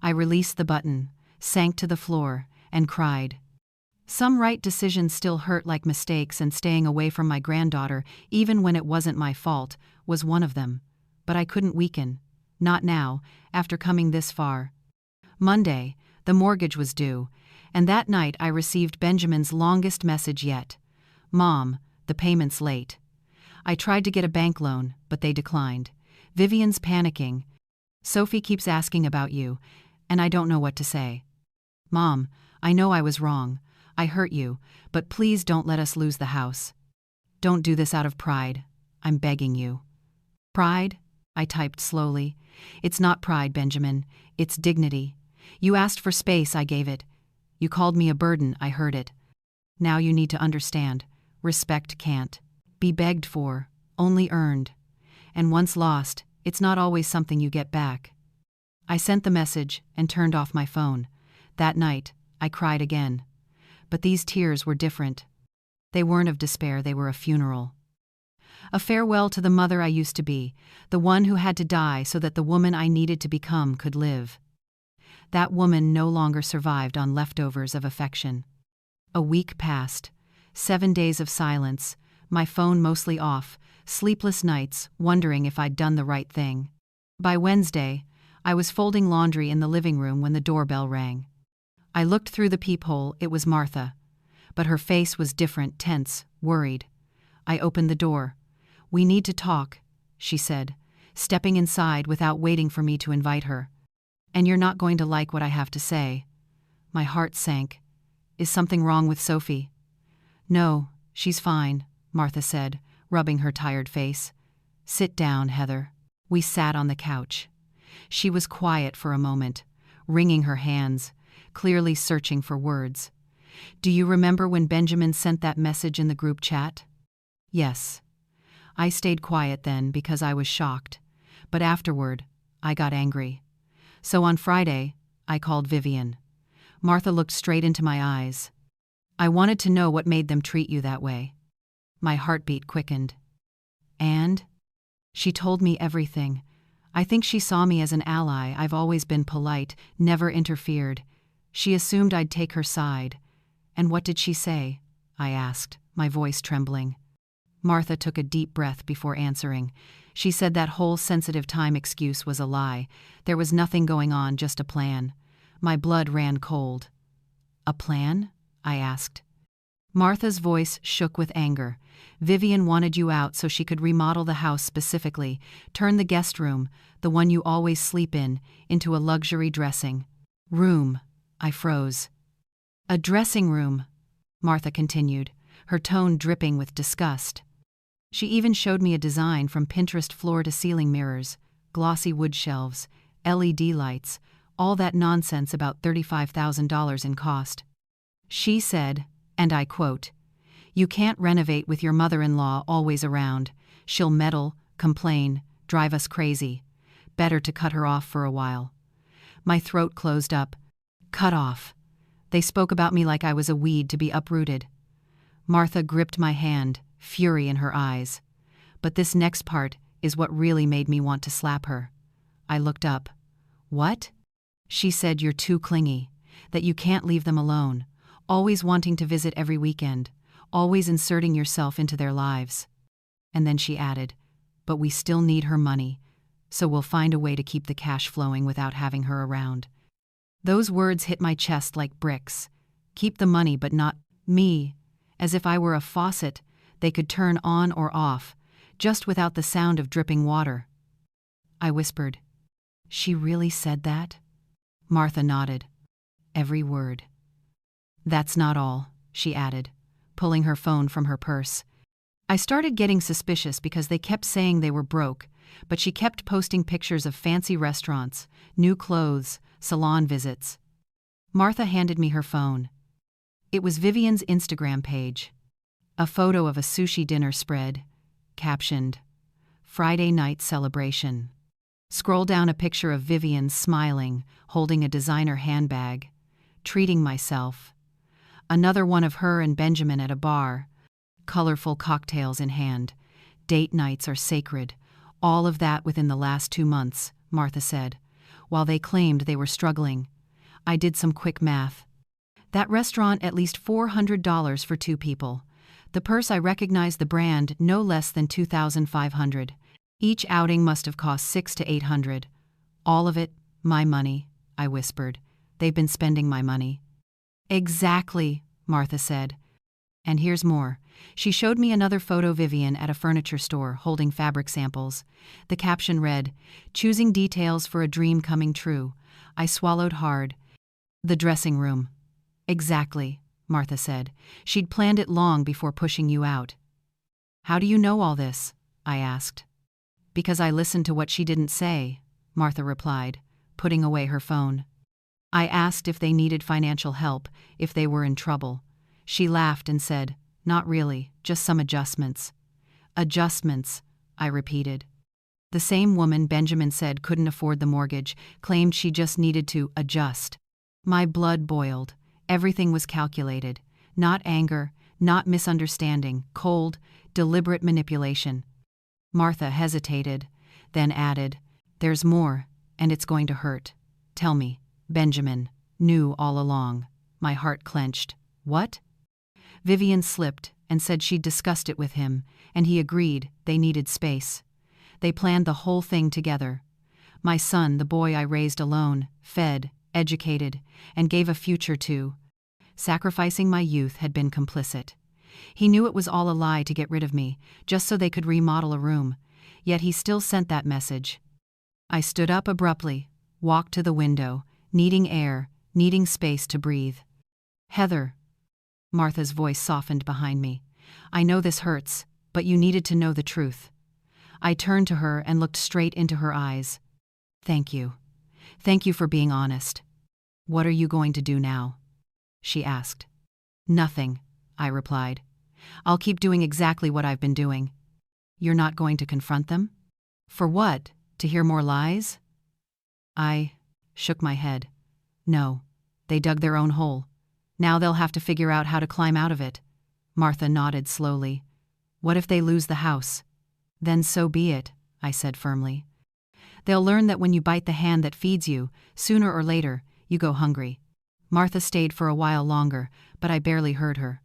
I released the button, sank to the floor, and cried. Some right decisions still hurt like mistakes, and staying away from my granddaughter, even when it wasn't my fault, was one of them. But I couldn't weaken. Not now, after coming this far. Monday, the mortgage was due, and that night I received Benjamin's longest message yet. Mom, the payment's late. I tried to get a bank loan, but they declined. Vivian's panicking. Sophie keeps asking about you, and I don't know what to say. Mom, I know I was wrong. I hurt you, but please don't let us lose the house. Don't do this out of pride. I'm begging you. Pride? I typed slowly. It's not pride, Benjamin. It's dignity. You asked for space, I gave it. You called me a burden, I heard it. Now you need to understand. Respect can't be begged for, only earned. And once lost, it's not always something you get back. I sent the message and turned off my phone. That night, I cried again. But these tears were different. They weren't of despair, they were a funeral. A farewell to the mother I used to be, the one who had to die so that the woman I needed to become could live. That woman no longer survived on leftovers of affection. A week passed, 7 days of silence, my phone mostly off, sleepless nights, wondering if I'd done the right thing. By Wednesday, I was folding laundry in the living room when the doorbell rang. I looked through the peephole. It was Martha. But her face was different, tense, worried. I opened the door. "We need to talk," she said, stepping inside without waiting for me to invite her. "And you're not going to like what I have to say." My heart sank. "Is something wrong with Sophie?" "No, she's fine," Martha said, rubbing her tired face. "Sit down, Heather." We sat on the couch. She was quiet for a moment, wringing her hands, clearly searching for words. "Do you remember when Benjamin sent that message in the group chat?" "Yes." I stayed quiet then because I was shocked, but afterward, I got angry. So on Friday, I called Vivian. Martha looked straight into my eyes. "I wanted to know what made them treat you that way." My heartbeat quickened. "And?" She told me everything. I think she saw me as an ally. I've always been polite, never interfered. She assumed I'd take her side. "And what did she say?" I asked, my voice trembling. Martha took a deep breath before answering. She said that whole sensitive time excuse was a lie. There was nothing going on, just a plan. My blood ran cold. "A plan?" I asked. Martha's voice shook with anger. "Vivian wanted you out so she could remodel the house specifically, turn the guest room, the one you always sleep in, into a luxury dressing room." I froze. "A dressing room," Martha continued, her tone dripping with disgust. She even showed me a design from Pinterest: floor-to-ceiling mirrors, glossy wood shelves, LED lights, all that nonsense about $35,000 in cost. She said, and I quote, "You can't renovate with your mother-in-law always around. She'll meddle, complain, drive us crazy. Better to cut her off for a while." My throat closed up. Cut off. They spoke about me like I was a weed to be uprooted. Martha gripped my hand, fury in her eyes. But this next part is what really made me want to slap her. I looked up. "What?" She said, "You're too clingy, that you can't leave them alone, always wanting to visit every weekend, always inserting yourself into their lives." And then she added, "But we still need her money, so we'll find a way to keep the cash flowing without having her around." Those words hit my chest like bricks. Keep the money, but not me, as if I were a faucet they could turn on or off, just without the sound of dripping water. I whispered, "She really said that?" Martha nodded. "Every word." "That's not all," she added, pulling her phone from her purse. I started getting suspicious because they kept saying they were broke, but she kept posting pictures of fancy restaurants, new clothes, salon visits. Martha handed me her phone. It was Vivian's Instagram page. A photo of a sushi dinner spread, captioned, "Friday night celebration." Scroll down a picture of Vivian smiling, holding a designer handbag, "Treating myself." Another one of her and Benjamin at a bar, colorful cocktails in hand. "Date nights are sacred." All of that within the last 2 months, Martha said, while they claimed they were struggling. I did some quick math. That restaurant, at least $400 for 2 people. The purse, I recognized the brand, no less than $2,500. Each outing must have cost $600 to $800. All of it, my money, I whispered. They've been spending my money. Exactly, Martha said. And here's more. She showed me another photo, Vivian at a furniture store holding fabric samples. The caption read, "Choosing details for a dream coming true." I swallowed hard. "The dressing room." Exactly, Martha said. She'd planned it long before pushing you out. "How do you know all this?" I asked. "Because I listened to what she didn't say," Martha replied, putting away her phone. I asked if they needed financial help, if they were in trouble. She laughed and said, "Not really, just some adjustments." "Adjustments," I repeated. The same woman Benjamin said couldn't afford the mortgage claimed she just needed to adjust. My blood boiled. Everything was calculated. Not anger, not misunderstanding, cold, deliberate manipulation. Martha hesitated, then added, "There's more, and it's going to hurt. Tell me, Benjamin knew all along." My heart clenched. "What?" Vivian slipped, and said she'd discussed it with him, and he agreed they needed space. They planned the whole thing together. My son, the boy I raised alone, fed, educated, and gave a future to. Sacrificing my youth had been complicit. He knew it was all a lie to get rid of me, just so they could remodel a room, yet he still sent that message. I stood up abruptly, walked to the window, needing air, needing space to breathe. "Heather." Martha's voice softened behind me. "I know this hurts, but you needed to know the truth." I turned to her and looked straight into her eyes. "Thank you. Thank you for being honest." "What are you going to do now?" she asked. "Nothing," I replied. "I'll keep doing exactly what I've been doing." "You're not going to confront them?" "For what? To hear more lies?" I shook my head. "No. They dug their own hole. Now they'll have to figure out how to climb out of it." Martha nodded slowly. "What if they lose the house?" "Then so be it," I said firmly. "They'll learn that when you bite the hand that feeds you, sooner or later, you go hungry." Martha stayed for a while longer, but I barely heard her.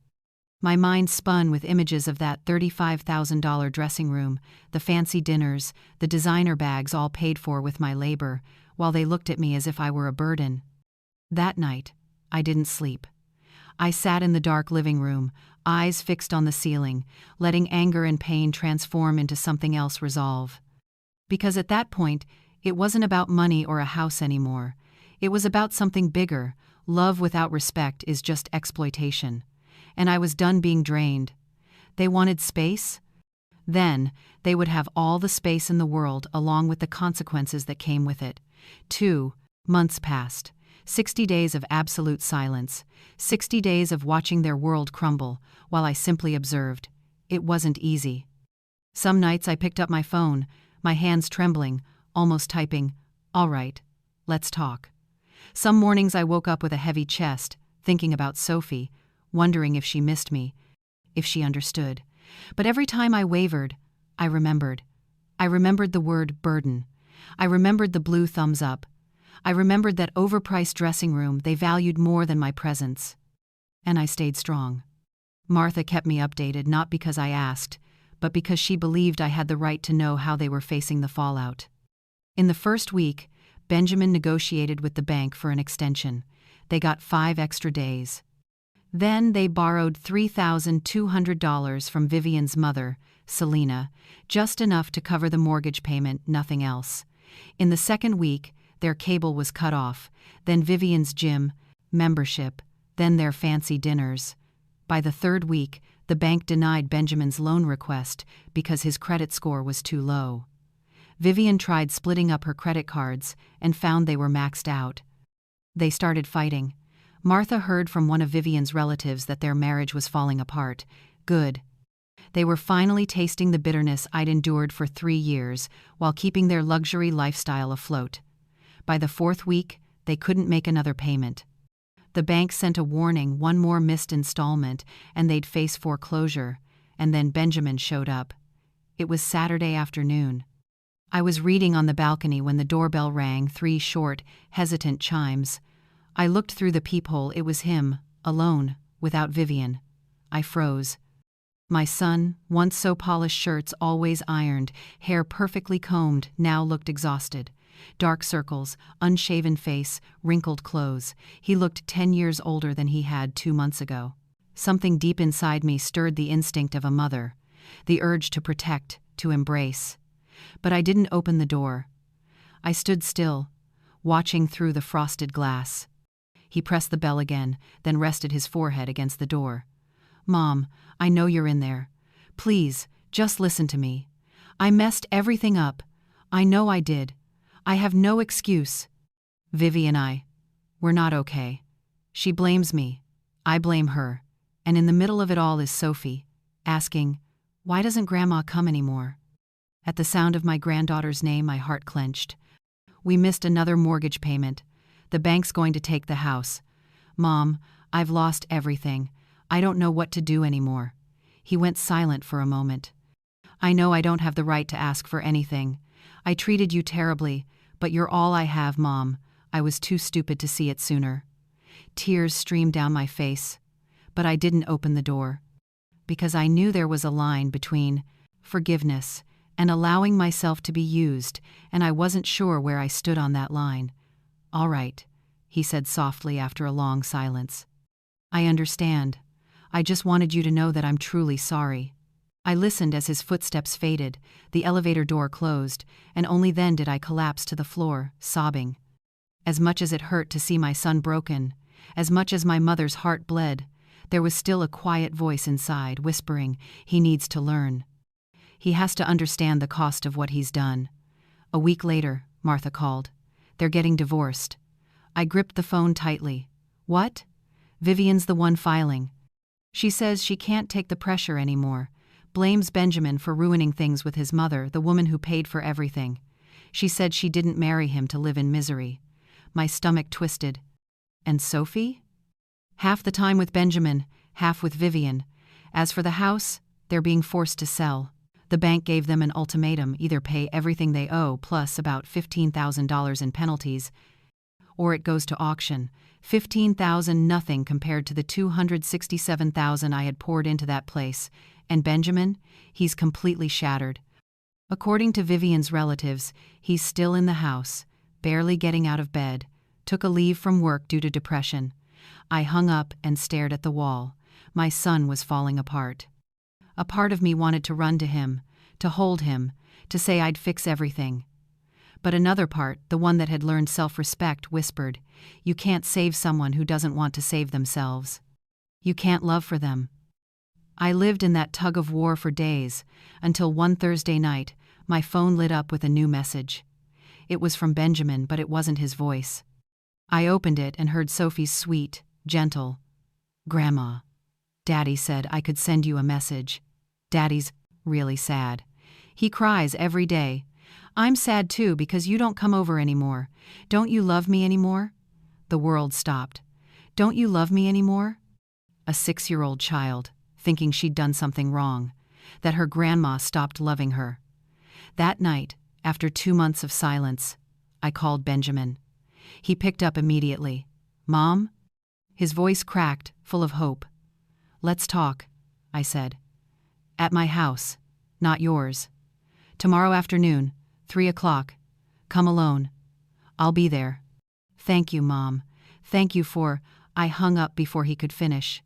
My mind spun with images of that $35,000 dressing room, the fancy dinners, the designer bags all paid for with my labor, while they looked at me as if I were a burden. That night, I didn't sleep. I sat in the dark living room, eyes fixed on the ceiling, letting anger and pain transform into something else resolve. Because at that point, it wasn't about money or a house anymore. It was about something bigger. Love without respect is just exploitation. And I was done being drained. They wanted space? Then, they would have all the space in the world along with the consequences that came with it. 2 months passed. 60 days of absolute silence. 60 days of watching their world crumble, while I simply observed. It wasn't easy. Some nights I picked up my phone, my hands trembling, almost typing, "All right, let's talk." Some mornings I woke up with a heavy chest, thinking about Sophie, wondering if she missed me, if she understood. But every time I wavered, I remembered. I remembered the word burden. I remembered the blue thumbs up. I remembered that overpriced dressing room they valued more than my presence. And I stayed strong. Martha kept me updated not because I asked, but because she believed I had the right to know how they were facing the fallout. In the first week, Benjamin negotiated with the bank for an extension. They got 5 extra days. Then they borrowed $3,200 from Vivian's mother, Selena, just enough to cover the mortgage payment, nothing else. In the second week, their cable was cut off, then Vivian's gym, membership, then their fancy dinners. By the third week, the bank denied Benjamin's loan request because his credit score was too low. Vivian tried splitting up her credit cards and found they were maxed out. They started fighting. Martha heard from one of Vivian's relatives that their marriage was falling apart. Good. They were finally tasting the bitterness I'd endured for 3 years while keeping their luxury lifestyle afloat. By the 4th week, they couldn't make another payment. The bank sent a warning, one more missed installment, and they'd face foreclosure, and then Benjamin showed up. It was Saturday afternoon. I was reading on the balcony when the doorbell rang, 3 short, hesitant chimes. I looked through the peephole. It was him, alone, without Vivian. I froze. My son, once so polished, shirts always ironed, hair perfectly combed, now looked exhausted. Dark circles, unshaven face, wrinkled clothes. He looked 10 years older than he had 2 months ago. Something deep inside me stirred the instinct of a mother, the urge to protect, to embrace. But I didn't open the door. I stood still, watching through the frosted glass. He pressed the bell again, then rested his forehead against the door. "Mom, I know you're in there. Please, just listen to me. I messed everything up. I know I did. I have no excuse. Vivi and we're not okay. She blames me. I blame her. And in the middle of it all is Sophie, asking, 'Why doesn't Grandma come anymore?'" At the sound of my granddaughter's name, my heart clenched. "We missed another mortgage payment. The bank's going to take the house. Mom, I've lost everything. I don't know what to do anymore." He went silent for a moment. "I know I don't have the right to ask for anything. I treated you terribly, but you're all I have, Mom. I was too stupid to see it sooner." Tears streamed down my face, but I didn't open the door. because I knew there was a line between forgiveness and allowing myself to be used, and I wasn't sure where I stood on that line. "All right," he said softly after a long silence. "I understand. I just wanted you to know that I'm truly sorry." I listened as his footsteps faded, the elevator door closed, and only then did I collapse to the floor, sobbing. As much as it hurt to see my son broken, as much as my mother's heart bled, there was still a quiet voice inside, whispering, "He needs to learn. He has to understand the cost of what he's done." A week later, Martha called. "They're getting divorced." I gripped the phone tightly. "What?" "Vivian's the one filing. She says she can't take the pressure anymore. Blames Benjamin for ruining things with his mother, the woman who paid for everything. She said she didn't marry him to live in misery." My stomach twisted. "And Sophie?" "Half the time with Benjamin, half with Vivian. As for the house, they're being forced to sell. The bank gave them an ultimatum: either pay everything they owe plus about $15,000 in penalties, or it goes to auction. $15,000, nothing compared to the $267,000 I had poured into that place. And Benjamin, he's completely shattered. According to Vivian's relatives, he's still in the house, barely getting out of bed, took a leave from work due to depression." I hung up and stared at the wall. My son was falling apart. A part of me wanted to run to him, to hold him, to say I'd fix everything. But another part, the one that had learned self-respect, whispered, "You can't save someone who doesn't want to save themselves. You can't love for them." I lived in that tug of war for days, until one Thursday night, my phone lit up with a new message. It was from Benjamin, but it wasn't his voice. I opened it and heard Sophie's sweet, gentle, "Grandma, Daddy said I could send you a message. Daddy's really sad. He cries every day. I'm sad too because you don't come over anymore. Don't you love me anymore?" The world stopped. "Don't you love me anymore?" A 6-year-old child, thinking she'd done something wrong, that her grandma stopped loving her. That night, after 2 months of silence, I called Benjamin. He picked up immediately. "Mom?" His voice cracked, full of hope. "Let's talk," I said. "At my house, not yours. Tomorrow afternoon, 3 o'clock. Come alone. I'll be there." "Thank you, Mom. Thank you for—" I hung up before he could finish.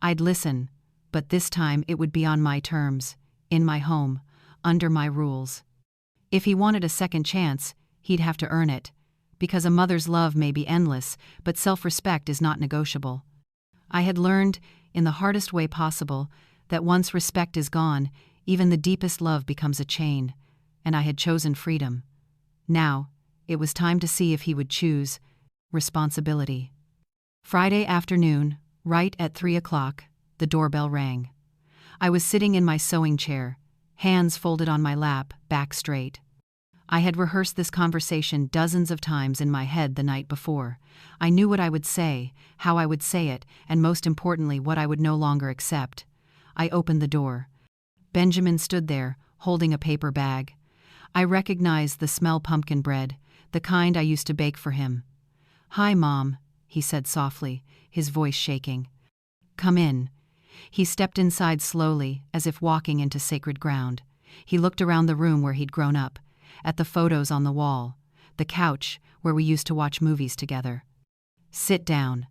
I'd listen, but this time it would be on my terms, in my home, under my rules. If he wanted a second chance, he'd have to earn it, because a mother's love may be endless, but self-respect is not negotiable. I had learned, in the hardest way possible, that once respect is gone, even the deepest love becomes a chain, and I had chosen freedom. Now, it was time to see if he would choose responsibility. Friday afternoon, right at 3 o'clock, the doorbell rang. I was sitting in my sewing chair, hands folded on my lap, back straight. I had rehearsed this conversation dozens of times in my head the night before. I knew what I would say, how I would say it, and most importantly, what I would no longer accept. I opened the door. Benjamin stood there, holding a paper bag. I recognized the smell pumpkin bread, the kind I used to bake for him. "Hi, Mom," he said softly, his voice shaking. "Come in." He stepped inside slowly, as if walking into sacred ground. He looked around the room where he'd grown up, at the photos on the wall, the couch where we used to watch movies together. "Sit down."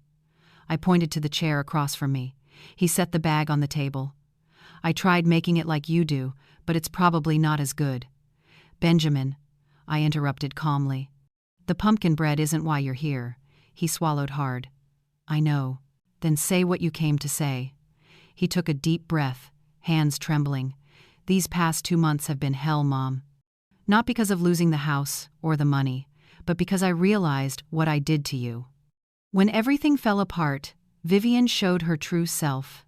I pointed to the chair across from me. He set the bag on the table. "I tried making it like you do, but it's probably not as good." "Benjamin," I interrupted calmly, "the pumpkin bread isn't why you're here." He swallowed hard. "I know." "Then say what you came to say." He took a deep breath, hands trembling. "These past 2 months have been hell, Mom. Not because of losing the house or the money, but because I realized what I did to you. When everything fell apart, Vivian showed her true self.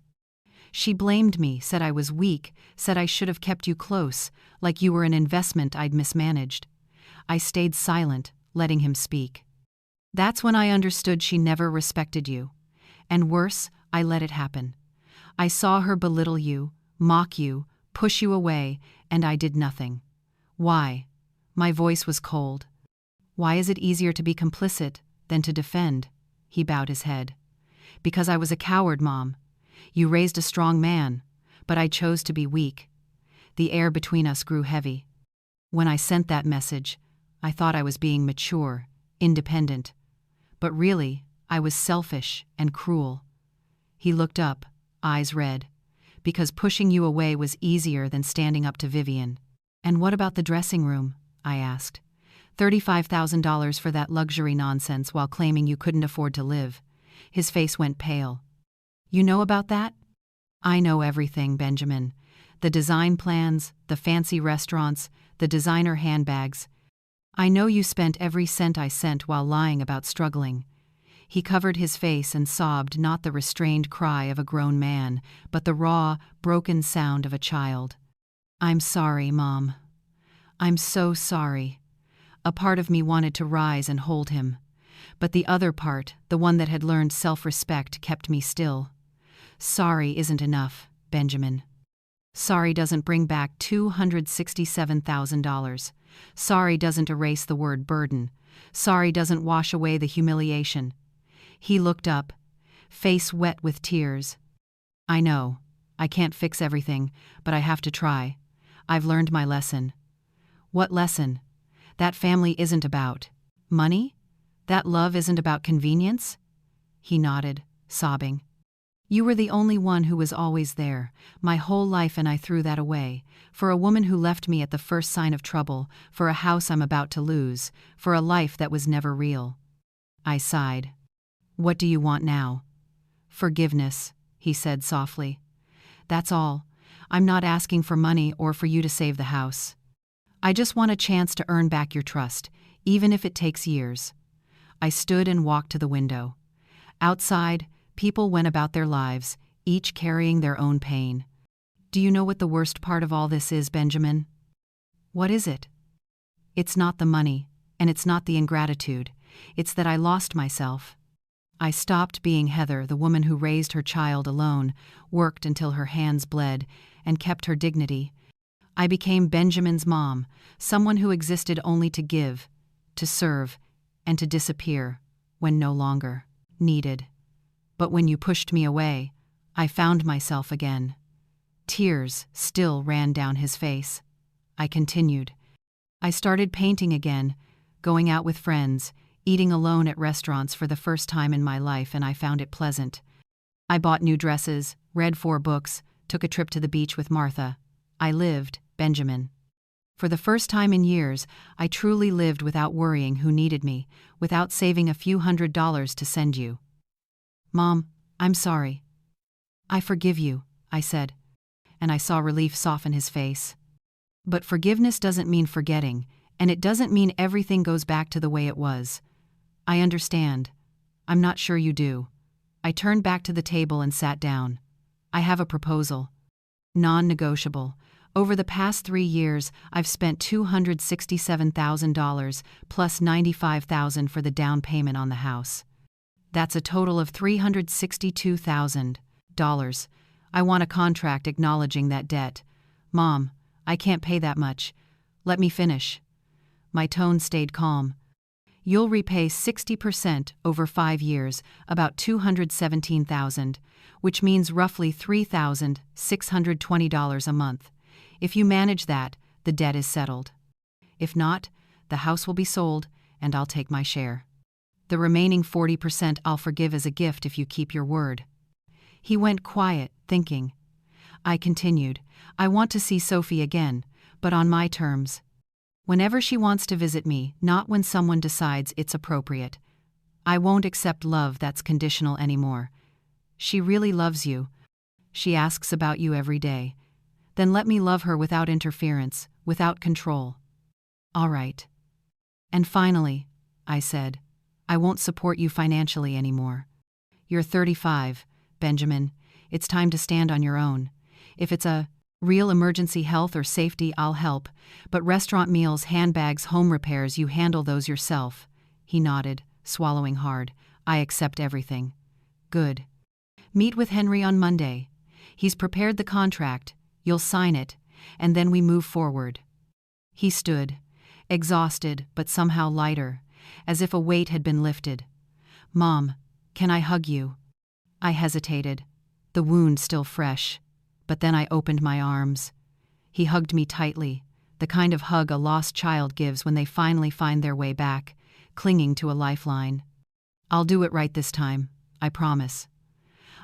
She blamed me, said I was weak, said I should have kept you close, like you were an investment I'd mismanaged. I stayed silent, letting him speak. That's when I understood she never respected you. And worse, I let it happen. I saw her belittle you, mock you, push you away, and I did nothing. Why?" My voice was cold. "Why is it easier to be complicit than to defend?" He bowed his head. "Because I was a coward, Mom. You raised a strong man. but I chose to be weak. The air between us grew heavy. When I sent that message, I thought I was being mature, independent. But really, I was selfish and cruel. He looked up, eyes red. Because pushing you away was easier than standing up to Vivian. And what about the dressing room? I asked. $35,000 for that luxury nonsense while claiming you couldn't afford to live. His face went pale. You know about that? I know everything, Benjamin. The design plans, the fancy restaurants, the designer handbags. I know you spent every cent I sent while lying about struggling. He covered his face and sobbed, not the restrained cry of a grown man, but the raw, broken sound of a child. I'm sorry, Mom. I'm so sorry. A part of me wanted to rise and hold him. But the other part, the one that had learned self-respect, kept me still. Sorry isn't enough, Benjamin. Sorry doesn't bring back $267,000. Sorry doesn't erase the word burden. Sorry doesn't wash away the humiliation. He looked up, face wet with tears. I know, I can't fix everything, but I have to try. I've learned my lesson. What lesson? That family isn't about money? That love isn't about convenience? He nodded, sobbing. You were the only one who was always there, my whole life, and I threw that away, for a woman who left me at the first sign of trouble, for a house I'm about to lose, for a life that was never real. I sighed. What do you want now? Forgiveness, he said softly. That's all. I'm not asking for money or for you to save the house. I just want a chance to earn back your trust, even if it takes years. I stood and walked to the window. Outside, people went about their lives, each carrying their own pain. Do you know what the worst part of all this is, Benjamin? What is it? It's not the money, and it's not the ingratitude. It's that I lost myself. I stopped being Heather, the woman who raised her child alone, worked until her hands bled, and kept her dignity. I became Benjamin's mom, someone who existed only to give, to serve, and to disappear when no longer needed. But when you pushed me away, I found myself again. Tears still ran down his face. I continued. I started painting again, going out with friends, eating alone at restaurants for the first time in my life, and I found it pleasant. I bought new dresses, read 4 books, took a trip to the beach with Martha. I lived, Benjamin. For the first time in years, I truly lived without worrying who needed me, without saving a few $100s to send you. Mom, I'm sorry. I forgive you, I said, and I saw relief soften his face. But forgiveness doesn't mean forgetting, and it doesn't mean everything goes back to the way it was. I understand. I'm not sure you do. I turned back to the table and sat down. I have a proposal. Non-negotiable. Over the past 3 years, I've spent $267,000 plus $95,000 for the down payment on the house. That's a total of $362,000. I want a contract acknowledging that debt. Mom, I can't pay that much. Let me finish. My tone stayed calm. You'll repay 60% over 5 years, about $217,000, which means roughly $3,620 a month. If you manage that, the debt is settled. If not, the house will be sold, and I'll take my share. The remaining 40% I'll forgive as a gift if you keep your word. He went quiet, thinking. I continued. I want to see Sophie again, but on my terms. Whenever she wants to visit me, not when someone decides it's appropriate. I won't accept love that's conditional anymore. She really loves you. She asks about you every day. Then let me love her without interference, without control. All right. And finally, I said, I won't support you financially anymore. You're 35, Benjamin. It's time to stand on your own. If it's a real emergency health or safety, I'll help. But restaurant meals, handbags, home repairs, you handle those yourself. He nodded, swallowing hard. I accept everything. Good. Meet with Henry on Monday. He's prepared the contract. You'll sign it, and then we move forward. He stood, exhausted but somehow lighter, as if a weight had been lifted. Mom, can I hug you? I hesitated, the wound still fresh. But then I opened my arms. He hugged me tightly, the kind of hug a lost child gives when they finally find their way back, clinging to a lifeline. "I'll do it right this time, I promise."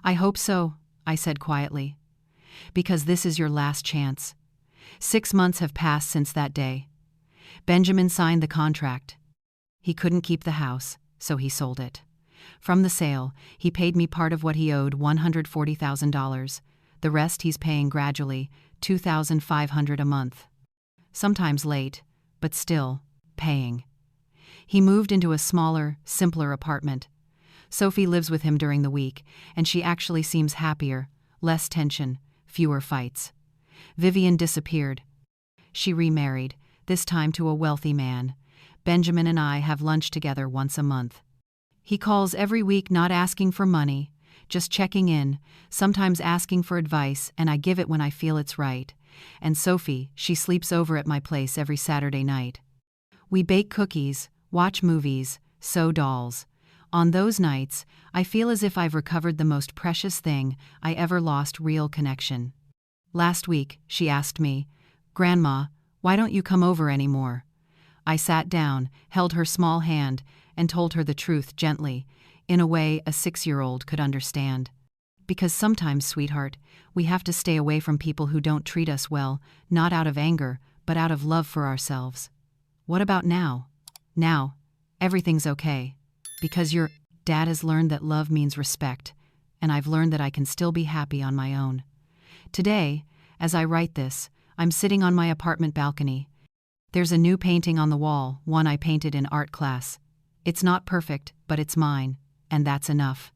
"I hope so," I said quietly. "Because this is your last chance." 6 months have passed since that day. Benjamin signed the contract. He couldn't keep the house, so he sold it. From the sale, he paid me part of what he owed, $140,000. The rest he's paying gradually, $2,500 a month. Sometimes late, but still, paying. He moved into a smaller, simpler apartment. Sophie lives with him during the week, and she actually seems happier, less tension, fewer fights. Vivian disappeared. She remarried, this time to a wealthy man. Benjamin and I have lunch together once a month. He calls every week, not asking for money, just checking in, sometimes asking for advice, and I give it when I feel it's right. And Sophie, she sleeps over at my place every Saturday night. We bake cookies, watch movies, sew dolls. On those nights, I feel as if I've recovered the most precious thing I ever lost: real connection. Last week, she asked me, "Grandma, why don't you come over anymore?" I sat down, held her small hand, and told her the truth gently, in a way a 6-year-old could understand. "Because sometimes, sweetheart, we have to stay away from people who don't treat us well, not out of anger, but out of love for ourselves." "What about now?" "Now, everything's okay. Because your dad has learned that love means respect, and I've learned that I can still be happy on my own." Today, as I write this, I'm sitting on my apartment balcony. There's a new painting on the wall, one I painted in art class. It's not perfect, but it's mine, and that's enough.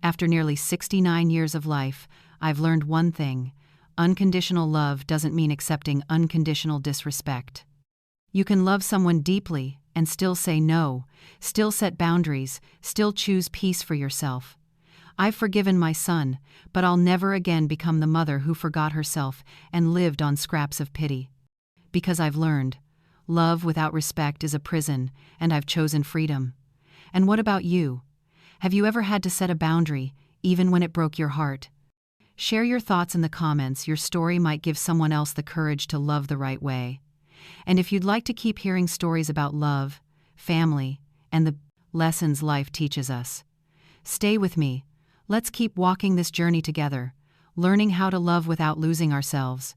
After nearly 69 years of life, I've learned one thing: unconditional love doesn't mean accepting unconditional disrespect. You can love someone deeply and still say no, still set boundaries, still choose peace for yourself. I've forgiven my son, but I'll never again become the mother who forgot herself and lived on scraps of pity. Because I've learned, love without respect is a prison, and I've chosen freedom. And what about you? Have you ever had to set a boundary, even when it broke your heart? Share your thoughts in the comments. Your story might give someone else the courage to love the right way. And if you'd like to keep hearing stories about love, family, and the lessons life teaches us, stay with me. Let's keep walking this journey together, learning how to love without losing ourselves.